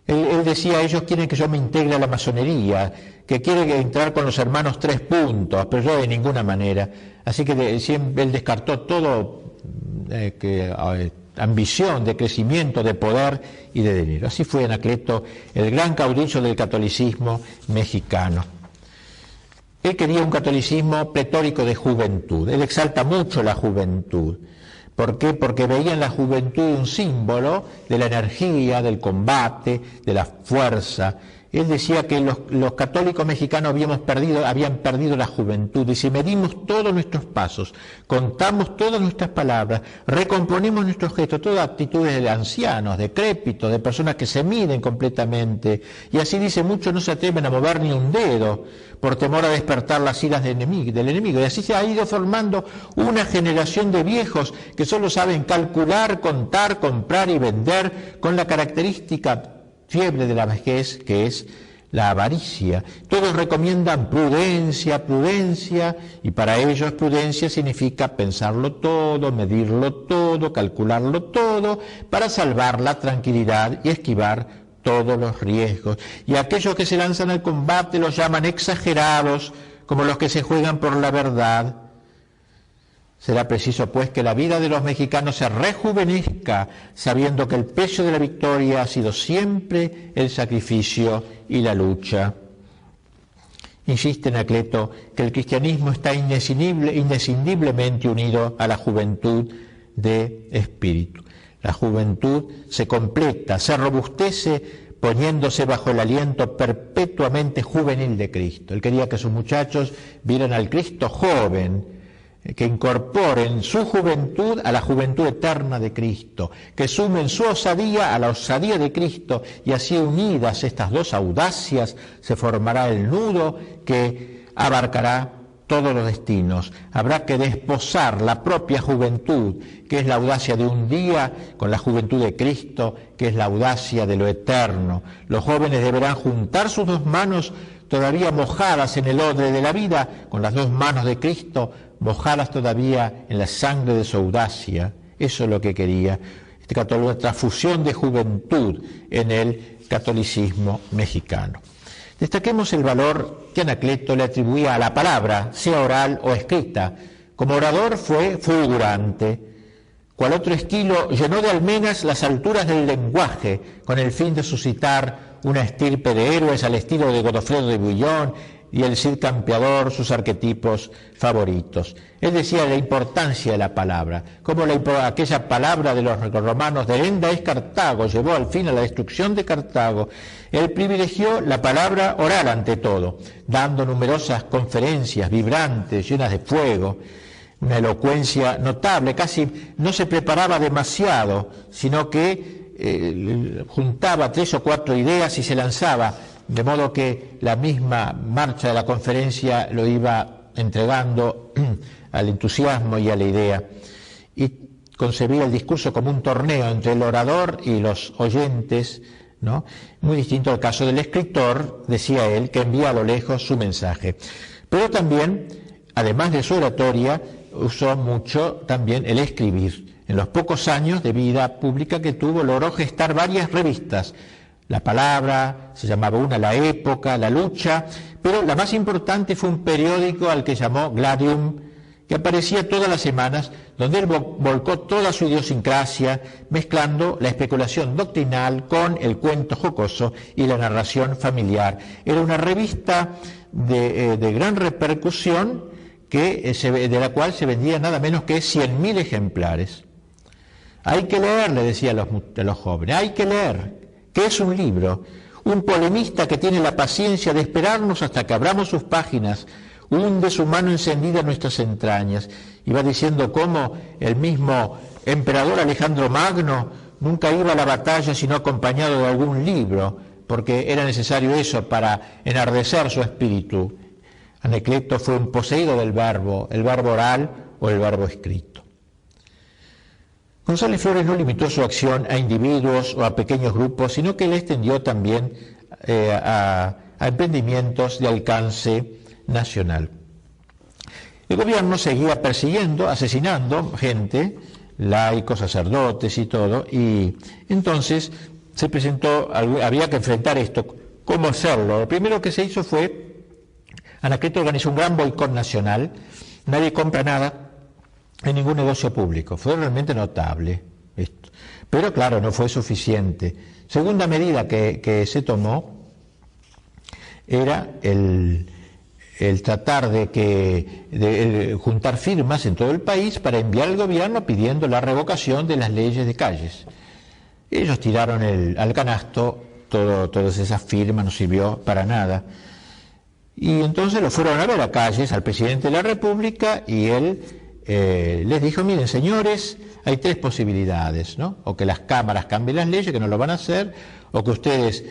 Él decía, ellos quieren que yo me integre a la masonería, que quiere entrar con los hermanos 3 puntos, pero yo de ninguna manera. Así que siempre él descartó todo ambición de crecimiento, de poder y de dinero. Así fue Anacleto, el gran caudillo del catolicismo mexicano. Él quería un catolicismo pletórico de juventud. Él exalta mucho la juventud. ¿Por qué? Porque veía en la juventud un símbolo de la energía, del combate, de la fuerza. Él decía que los católicos mexicanos habían perdido la juventud. Y si medimos todos nuestros pasos, contamos todas nuestras palabras, recomponemos nuestros gestos, todas actitudes de ancianos, decrépitos, de personas que se miden completamente. Y así dice, muchos no se atreven a mover ni un dedo por temor a despertar las iras del enemigo. Y así se ha ido formando una generación de viejos que solo saben calcular, contar, comprar y vender con la característica fiebre de la vejez, que es la avaricia. Todos recomiendan prudencia, y para ellos prudencia significa pensarlo todo, medirlo todo, calcularlo todo, para salvar la tranquilidad y esquivar todos los riesgos. Y aquellos que se lanzan al combate los llaman exagerados, como los que se juegan por la verdad. Será preciso, pues, que la vida de los mexicanos se rejuvenezca, sabiendo que el precio de la victoria ha sido siempre el sacrificio y la lucha. Insiste Anacleto que el cristianismo está inescindiblemente unido a la juventud de espíritu. La juventud se completa, se robustece poniéndose bajo el aliento perpetuamente juvenil de Cristo. Él quería que sus muchachos vieran al Cristo joven, que incorporen su juventud a la juventud eterna de Cristo, que sumen su osadía a la osadía de Cristo, y así unidas estas dos audacias se formará el nudo que abarcará todos los destinos. Habrá que desposar la propia juventud, que es la audacia de un día, con la juventud de Cristo, que es la audacia de lo eterno. Los jóvenes deberán juntar sus dos manos todavía mojadas en el odre de la vida, con las dos manos de Cristo, mojadas todavía en la sangre de su audacia. Eso es lo que quería esta transfusión de juventud en el catolicismo mexicano. Destaquemos el valor que Anacleto le atribuía a la palabra, sea oral o escrita. Como orador fue fulgurante. Cual otro estilo, llenó de almenas las alturas del lenguaje, con el fin de suscitar una estirpe de héroes al estilo de Godofredo de Bouillon y el Cid Campeador, sus arquetipos favoritos. Él decía la importancia de la palabra, como aquella palabra de los romanos, delenda es Cartago, llevó al fin a la destrucción de Cartago. Él privilegió la palabra oral ante todo, dando numerosas conferencias vibrantes, llenas de fuego, una elocuencia notable, casi no se preparaba demasiado, sino que juntaba 3 o 4 ideas y se lanzaba, de modo que la misma marcha de la conferencia lo iba entregando al entusiasmo y a la idea, y concebía el discurso como un torneo entre el orador y los oyentes, ¿no? Muy distinto al caso del escritor, decía él, que envía a lo lejos su mensaje. Pero también, además de su oratoria, usó mucho también el escribir. En los pocos años de vida pública que tuvo, logró gestar varias revistas. La Palabra, se llamaba una La Época, La Lucha, pero la más importante fue un periódico al que llamó Gladium, que aparecía todas las semanas, donde él volcó toda su idiosincrasia, mezclando la especulación doctrinal con el cuento jocoso y la narración familiar. Era una revista de gran repercusión, de la cual se vendían nada menos que 100.000 ejemplares. Hay que leer, le decía a los jóvenes, hay que leer. ¿Qué es un libro? Un polemista que tiene la paciencia de esperarnos hasta que abramos sus páginas, hunde su mano encendida en nuestras entrañas, y va diciendo cómo el mismo emperador Alejandro Magno nunca iba a la batalla sino acompañado de algún libro, porque era necesario eso para enardecer su espíritu. Anacleto fue un poseído del verbo, el verbo oral o el verbo escrito. González Flores no limitó su acción a individuos o a pequeños grupos, sino que le extendió también a emprendimientos de alcance nacional. El gobierno seguía persiguiendo, asesinando gente, laicos, sacerdotes y todo, y entonces se presentó, había que enfrentar esto. ¿Cómo hacerlo? Lo primero que se hizo fue, Anacleto organizó un gran boicot nacional, nadie compra nada en ningún negocio público. Fue realmente notable esto. Pero claro, no fue suficiente. Segunda medida que se tomó era el tratar de juntar firmas en todo el país para enviar al gobierno pidiendo la revocación de las leyes de calles. Ellos tiraron al canasto todas esas firmas, no sirvió para nada. Y entonces lo fueron a ver a Calles, al presidente de la República, y él les dijo, miren señores, hay tres posibilidades, ¿no? O que las cámaras cambien las leyes, que no lo van a hacer, o que ustedes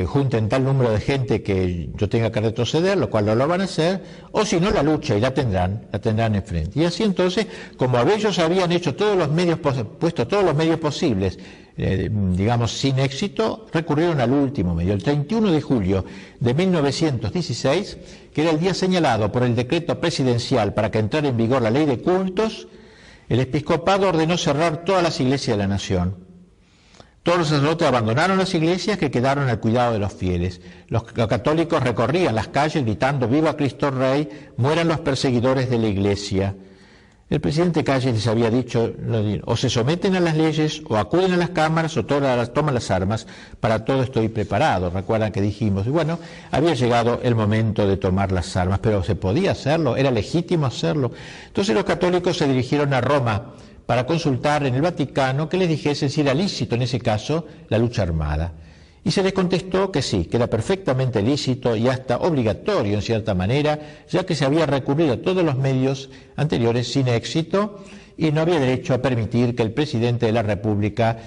junten tal número de gente que yo tenga que retroceder, lo cual no lo van a hacer, o si no la lucha, y la tendrán enfrente. Y así entonces, como ellos habían hecho todos los medios, puesto todos los medios posibles, digamos sin éxito, recurrieron al último medio. El 31 de julio de 1916, que era el día señalado por el decreto presidencial para que entrara en vigor la ley de cultos, el episcopado ordenó cerrar todas las iglesias de la nación. Todos los sacerdotes abandonaron las iglesias, que quedaron al cuidado de los fieles. Los católicos recorrían las calles gritando «Viva Cristo Rey, mueran los perseguidores de la iglesia». El presidente Calles les había dicho, o se someten a las leyes, o acuden a las cámaras, o toman las armas. Para todo estoy preparado. Recuerdan que dijimos, y bueno, había llegado el momento de tomar las armas, pero ¿se podía hacerlo? ¿Era legítimo hacerlo? Entonces los católicos se dirigieron a Roma para consultar en el Vaticano que les dijesen si era lícito en ese caso la lucha armada. Y se les contestó que sí, que era perfectamente lícito y hasta obligatorio en cierta manera, ya que se había recurrido a todos los medios anteriores sin éxito y no había derecho a permitir que el presidente de la República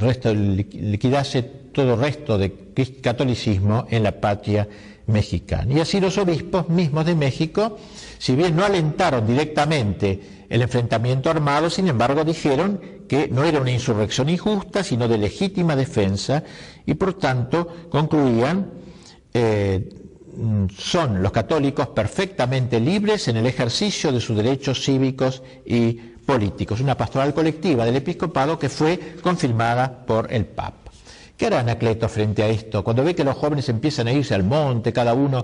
liquidase todo resto de catolicismo en la patria mexicana. Y así los obispos mismos de México, si bien no alentaron directamente el enfrentamiento armado, sin embargo dijeron que no era una insurrección injusta, sino de legítima defensa, y por tanto concluían, son los católicos perfectamente libres en el ejercicio de sus derechos cívicos y políticos. Una pastoral colectiva del episcopado que fue confirmada por el Papa. ¿Qué hará Anacleto frente a esto? Cuando ve que los jóvenes empiezan a irse al monte, cada uno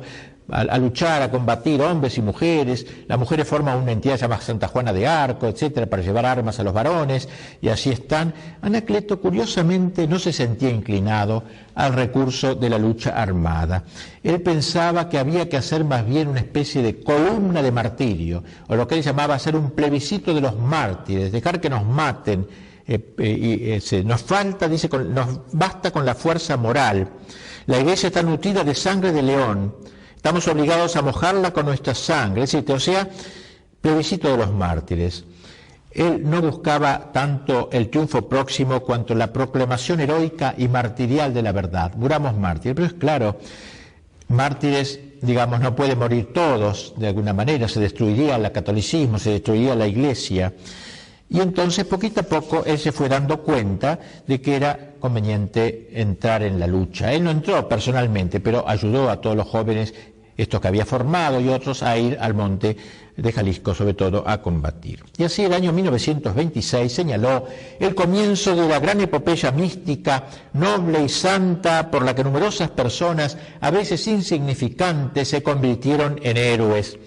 a luchar, a combatir, hombres y mujeres, las mujeres forman una entidad llamada Santa Juana de Arco, etcétera, para llevar armas a los varones, y así están. Anacleto, curiosamente, no se sentía inclinado al recurso de la lucha armada. Él pensaba que había que hacer más bien una especie de columna de martirio, o lo que él llamaba hacer un plebiscito de los mártires, dejar que nos maten. Nos falta, dice, nos basta con la fuerza moral. La iglesia está nutrida de sangre de león. Estamos obligados a mojarla con nuestra sangre, o sea, plebiscito de los mártires. Él no buscaba tanto el triunfo próximo cuanto la proclamación heroica y martirial de la verdad. Muramos mártires, pero es claro, mártires, digamos, no pueden morir todos, de alguna manera, se destruiría el catolicismo, se destruiría la iglesia. Y entonces, poquito a poco, él se fue dando cuenta de que era conveniente entrar en la lucha. Él no entró personalmente, pero ayudó a todos los jóvenes, estos que había formado y otros, a ir al monte de Jalisco, sobre todo a combatir. Y así el año 1926 señaló el comienzo de la gran epopeya mística, noble y santa, por la que numerosas personas, a veces insignificantes, se convirtieron en héroes.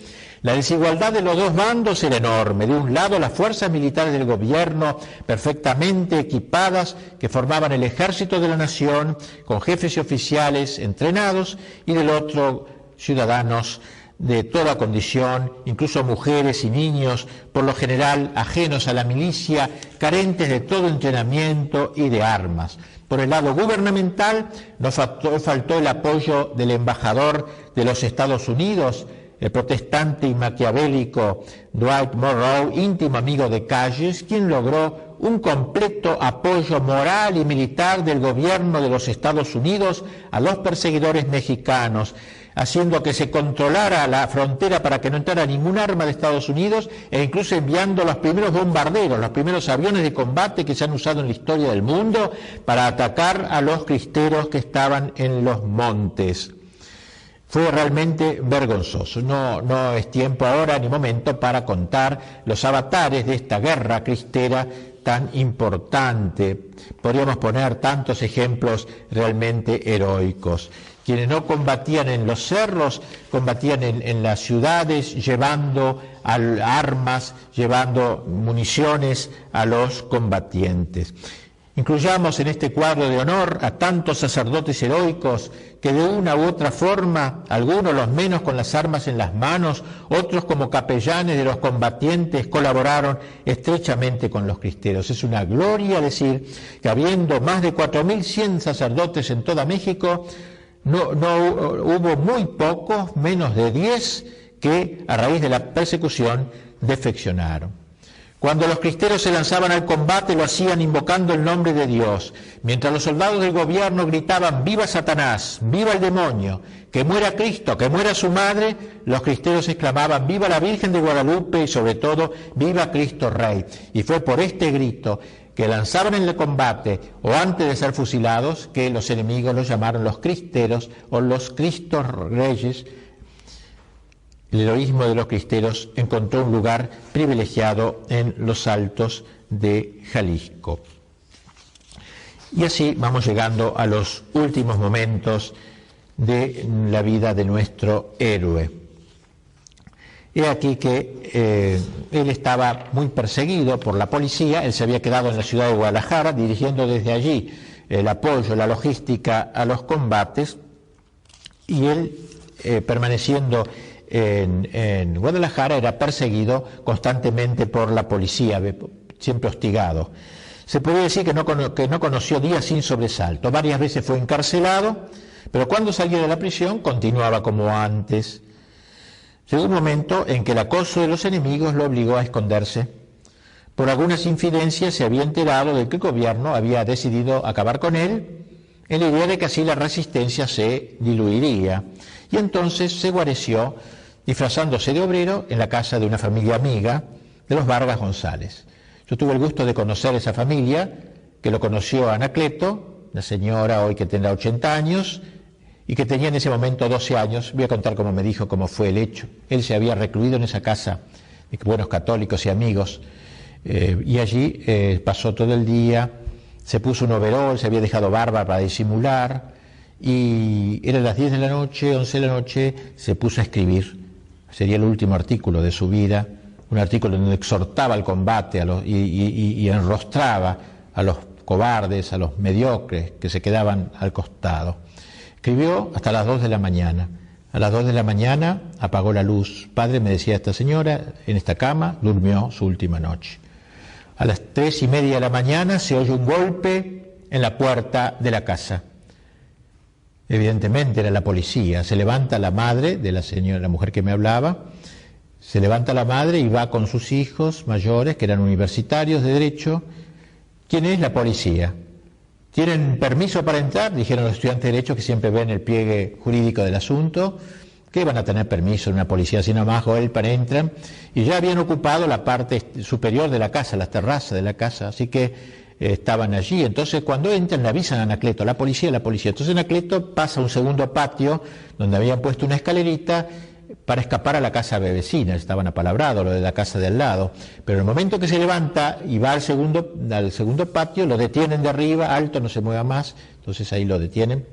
La desigualdad de los dos bandos era enorme. De un lado, las fuerzas militares del gobierno, perfectamente equipadas, que formaban el ejército de la nación, con jefes y oficiales entrenados, y del otro, ciudadanos de toda condición, incluso mujeres y niños, por lo general ajenos a la milicia, carentes de todo entrenamiento y de armas. Por el lado gubernamental, no faltó el apoyo del embajador de los Estados Unidos, el protestante y maquiavélico Dwight Morrow, íntimo amigo de Calles, quien logró un completo apoyo moral y militar del gobierno de los Estados Unidos a los perseguidores mexicanos, haciendo que se controlara la frontera para que no entrara ningún arma de Estados Unidos, e incluso enviando los primeros bombarderos, los primeros aviones de combate que se han usado en la historia del mundo para atacar a los cristeros que estaban en los montes. Fue realmente vergonzoso. No es tiempo ahora ni momento para contar los avatares de esta guerra cristera tan importante. Podríamos poner tantos ejemplos realmente heroicos. Quienes no combatían en los cerros, combatían en las ciudades, llevando armas, llevando municiones a los combatientes. Incluyamos en este cuadro de honor a tantos sacerdotes heroicos que de una u otra forma, algunos los menos con las armas en las manos, otros como capellanes de los combatientes, colaboraron estrechamente con los cristeros. Es una gloria decir que habiendo más de 4.100 sacerdotes en toda México, hubo muy pocos, menos de 10, que a raíz de la persecución defeccionaron. Cuando los cristeros se lanzaban al combate, lo hacían invocando el nombre de Dios. Mientras los soldados del gobierno gritaban «¡Viva Satanás! ¡Viva el demonio! ¡Que muera Cristo! ¡Que muera su madre!», los cristeros exclamaban «¡Viva la Virgen de Guadalupe!» y sobre todo «¡Viva Cristo Rey!». Y fue por este grito que lanzaban en el combate o antes de ser fusilados que los enemigos los llamaron los cristeros o los Cristos Reyes. El heroísmo de los cristeros encontró un lugar privilegiado en los altos de Jalisco. Y así vamos llegando a los últimos momentos de la vida de nuestro héroe. He aquí que él estaba muy perseguido por la policía. Él se había quedado en la ciudad de Guadalajara, dirigiendo desde allí el apoyo, la logística a los combates, y él, permaneciendo en Guadalajara, era perseguido constantemente por la policía, siempre hostigado. Se puede decir que no conoció días sin sobresalto. Varias veces fue encarcelado, pero cuando salió de la prisión continuaba como antes. Llegó un momento en que el acoso de los enemigos lo obligó a esconderse. Por algunas infidencias se había enterado de que el gobierno había decidido acabar con él, en la idea de que así la resistencia se diluiría. Y entonces se guareció, disfrazándose de obrero, en la casa de una familia amiga de los Vargas González. Yo tuve el gusto de conocer esa familia, que lo conoció Anacleto, la señora hoy que tendrá 80 años, y que tenía en ese momento 12 años. Voy a contar cómo me dijo cómo fue el hecho. Él se había recluido en esa casa de buenos católicos y amigos, y allí pasó todo el día, se puso un overol, se había dejado barba para disimular, y eran las 10 de la noche, 11 de la noche, se puso a escribir. Sería el último artículo de su vida, un artículo donde exhortaba al combate y enrostraba a los cobardes, a los mediocres que se quedaban al costado. Escribió hasta las 2 de la mañana. A las 2 de la mañana apagó la luz. Padre, me decía esta señora, en esta cama durmió su última noche. A las 3:30 de la mañana se oye un golpe en la puerta de la casa. Evidentemente era la policía. Se levanta la madre de la señora, la mujer que me hablaba, se levanta la madre y va con sus hijos mayores, que eran universitarios de Derecho. ¿Quién es? La policía. ¿Tienen permiso para entrar?, dijeron los estudiantes de Derecho, que siempre ven el pliegue jurídico del asunto. ¿Qué van a tener permiso de una policía si nomás golpean, entran? Y ya habían ocupado la parte superior de la casa, la terraza de la casa, así que estaban allí. Entonces cuando entran le avisan a Anacleto, la policía. Entonces Anacleto pasa a un segundo patio donde habían puesto una escalerita para escapar a la casa vecina. Estaban apalabrados, lo de la casa de al lado, pero en el momento que se levanta y va al segundo patio, lo detienen de arriba, alto, no se mueva más. Entonces ahí lo detienen.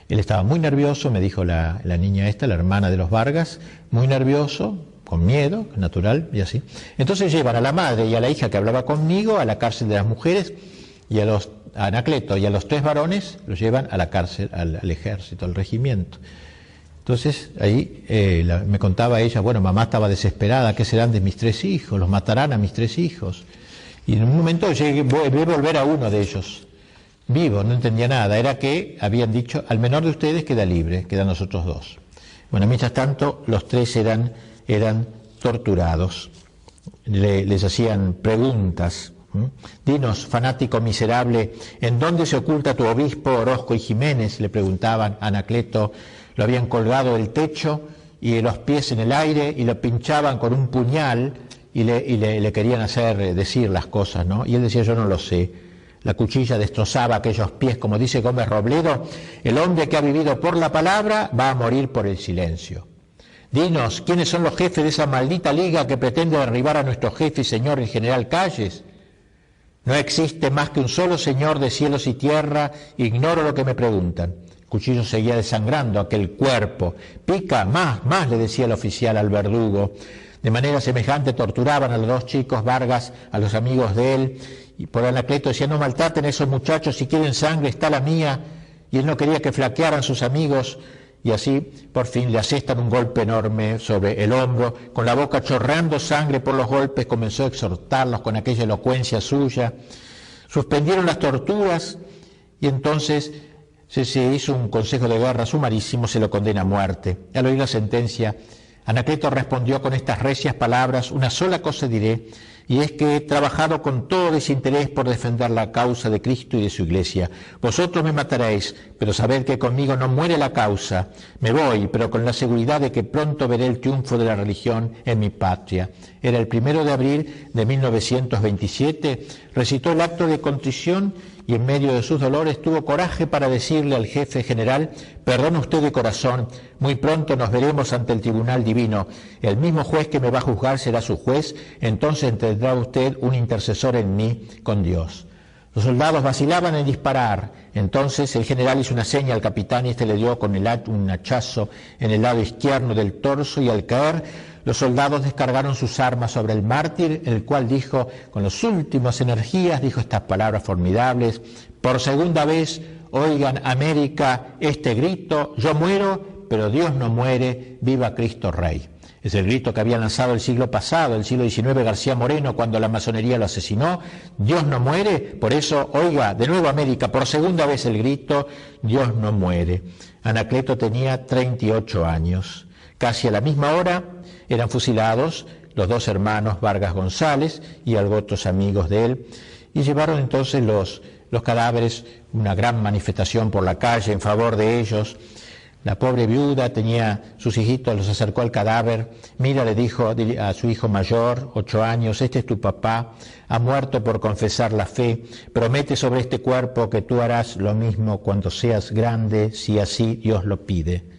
Él estaba muy nervioso, me dijo la niña esta, la hermana de los Vargas, muy nervioso, con miedo, natural, y así. Entonces llevan a la madre y a la hija que hablaba conmigo a la cárcel de las mujeres, y a Anacleto y a los 3 varones los llevan a la cárcel, al ejército, al regimiento. Entonces ahí me contaba ella, bueno, mamá estaba desesperada, ¿qué serán de mis 3 hijos? Los matarán a mis 3 hijos. Y en un momento voy a volver a uno de ellos. Vivo, no entendía nada, era que habían dicho, al menor de ustedes queda libre, quedan los otros 2. Bueno, mientras tanto, los 3 eran torturados, les hacían preguntas. Dinos, fanático miserable, ¿en dónde se oculta tu obispo Orozco y Jiménez? Le preguntaban a Anacleto, lo habían colgado del techo y los pies en el aire y lo pinchaban con un puñal y le querían hacer decir las cosas, ¿no? Y él decía, yo no lo sé. La cuchilla destrozaba aquellos pies, como dice Gómez Robledo, el hombre que ha vivido por la palabra va a morir por el silencio. Dinos, ¿quiénes son los jefes de esa maldita liga que pretende derribar a nuestro jefe y señor el general Calles? No existe más que un solo señor de cielos y tierra, ignoro lo que me preguntan. El cuchillo seguía desangrando aquel cuerpo. Pica, más, le decía el oficial al verdugo. De manera semejante torturaban a los 2 chicos Vargas, a los amigos de él, y por Anacleto decía, no maltraten a esos muchachos, si quieren sangre está la mía, y él no quería que flaquearan sus amigos, y así por fin le asestan un golpe enorme sobre el hombro, con la boca chorreando sangre por los golpes, comenzó a exhortarlos con aquella elocuencia suya, suspendieron las torturas, y entonces se hizo un consejo de guerra sumarísimo, se lo condena a muerte. Al oír la sentencia, Anacleto respondió con estas recias palabras, una sola cosa diré, y es que he trabajado con todo desinterés por defender la causa de Cristo y de su Iglesia. Vosotros me mataréis, pero sabed que conmigo no muere la causa. Me voy, pero con la seguridad de que pronto veré el triunfo de la religión en mi patria. Era el 1 de abril de 1927, recitó el acto de contrición y en medio de sus dolores tuvo coraje para decirle al jefe general, perdone usted de corazón, muy pronto nos veremos ante el tribunal divino, el mismo juez que me va a juzgar será su juez, entonces tendrá usted un intercesor en mí con Dios. Los soldados vacilaban en disparar, entonces el general hizo una seña al capitán y este le dio con un hachazo en el lado izquierdo del torso y al caer los soldados descargaron sus armas sobre el mártir, el cual dijo, con las últimas energías, dijo estas palabras formidables, por segunda vez, oigan América este grito, yo muero, pero Dios no muere, viva Cristo Rey. Es el grito que había lanzado el siglo pasado, el siglo XIX, García Moreno, cuando la masonería lo asesinó. Dios no muere, por eso, oiga, de nuevo América, por segunda vez el grito, Dios no muere. Anacleto tenía 38 años. Casi a la misma hora eran fusilados los 2 hermanos Vargas González y otros amigos de él, y llevaron entonces los cadáveres, una gran manifestación por la calle en favor de ellos. La pobre viuda tenía sus hijitos, los acercó al cadáver. Mira, le dijo a su hijo mayor, 8 años, este es tu papá, ha muerto por confesar la fe. Promete sobre este cuerpo que tú harás lo mismo cuando seas grande, si así Dios lo pide.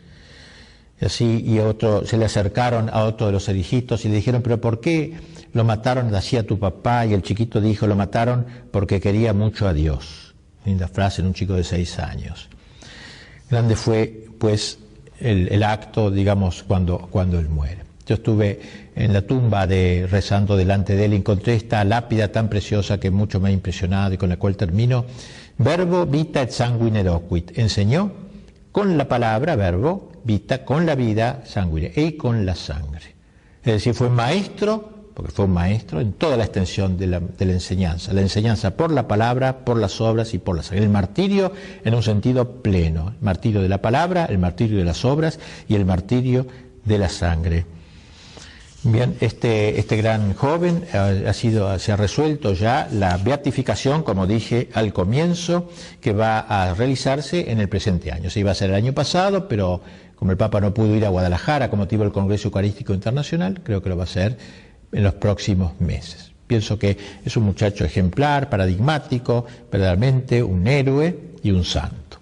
Y así, se le acercaron a otro de los hijitos y le dijeron, pero ¿por qué lo mataron así a tu papá? Y el chiquito dijo, lo mataron porque quería mucho a Dios. Linda frase en un chico de 6 años. Grande fue, pues, el acto, digamos, cuando él muere. Yo estuve en la tumba rezando delante de él y encontré esta lápida tan preciosa que mucho me ha impresionado y con la cual termino. Verbo vita et sanguine docuit. Enseñó con la palabra, verbo, vita, con la vida, sanguine, y con la sangre. Es decir, fue maestro, porque fue un maestro en toda la extensión de la enseñanza por la palabra, por las obras y por la sangre. El martirio en un sentido pleno, el martirio de la palabra, el martirio de las obras y el martirio de la sangre. Bien, este gran joven se ha resuelto ya la beatificación, como dije al comienzo, que va a realizarse en el presente año. Se iba a hacer el año pasado, pero como el Papa no pudo ir a Guadalajara con motivo del Congreso Eucarístico Internacional, creo que lo va a hacer en los próximos meses. Pienso que es un muchacho ejemplar, paradigmático, verdaderamente un héroe y un santo.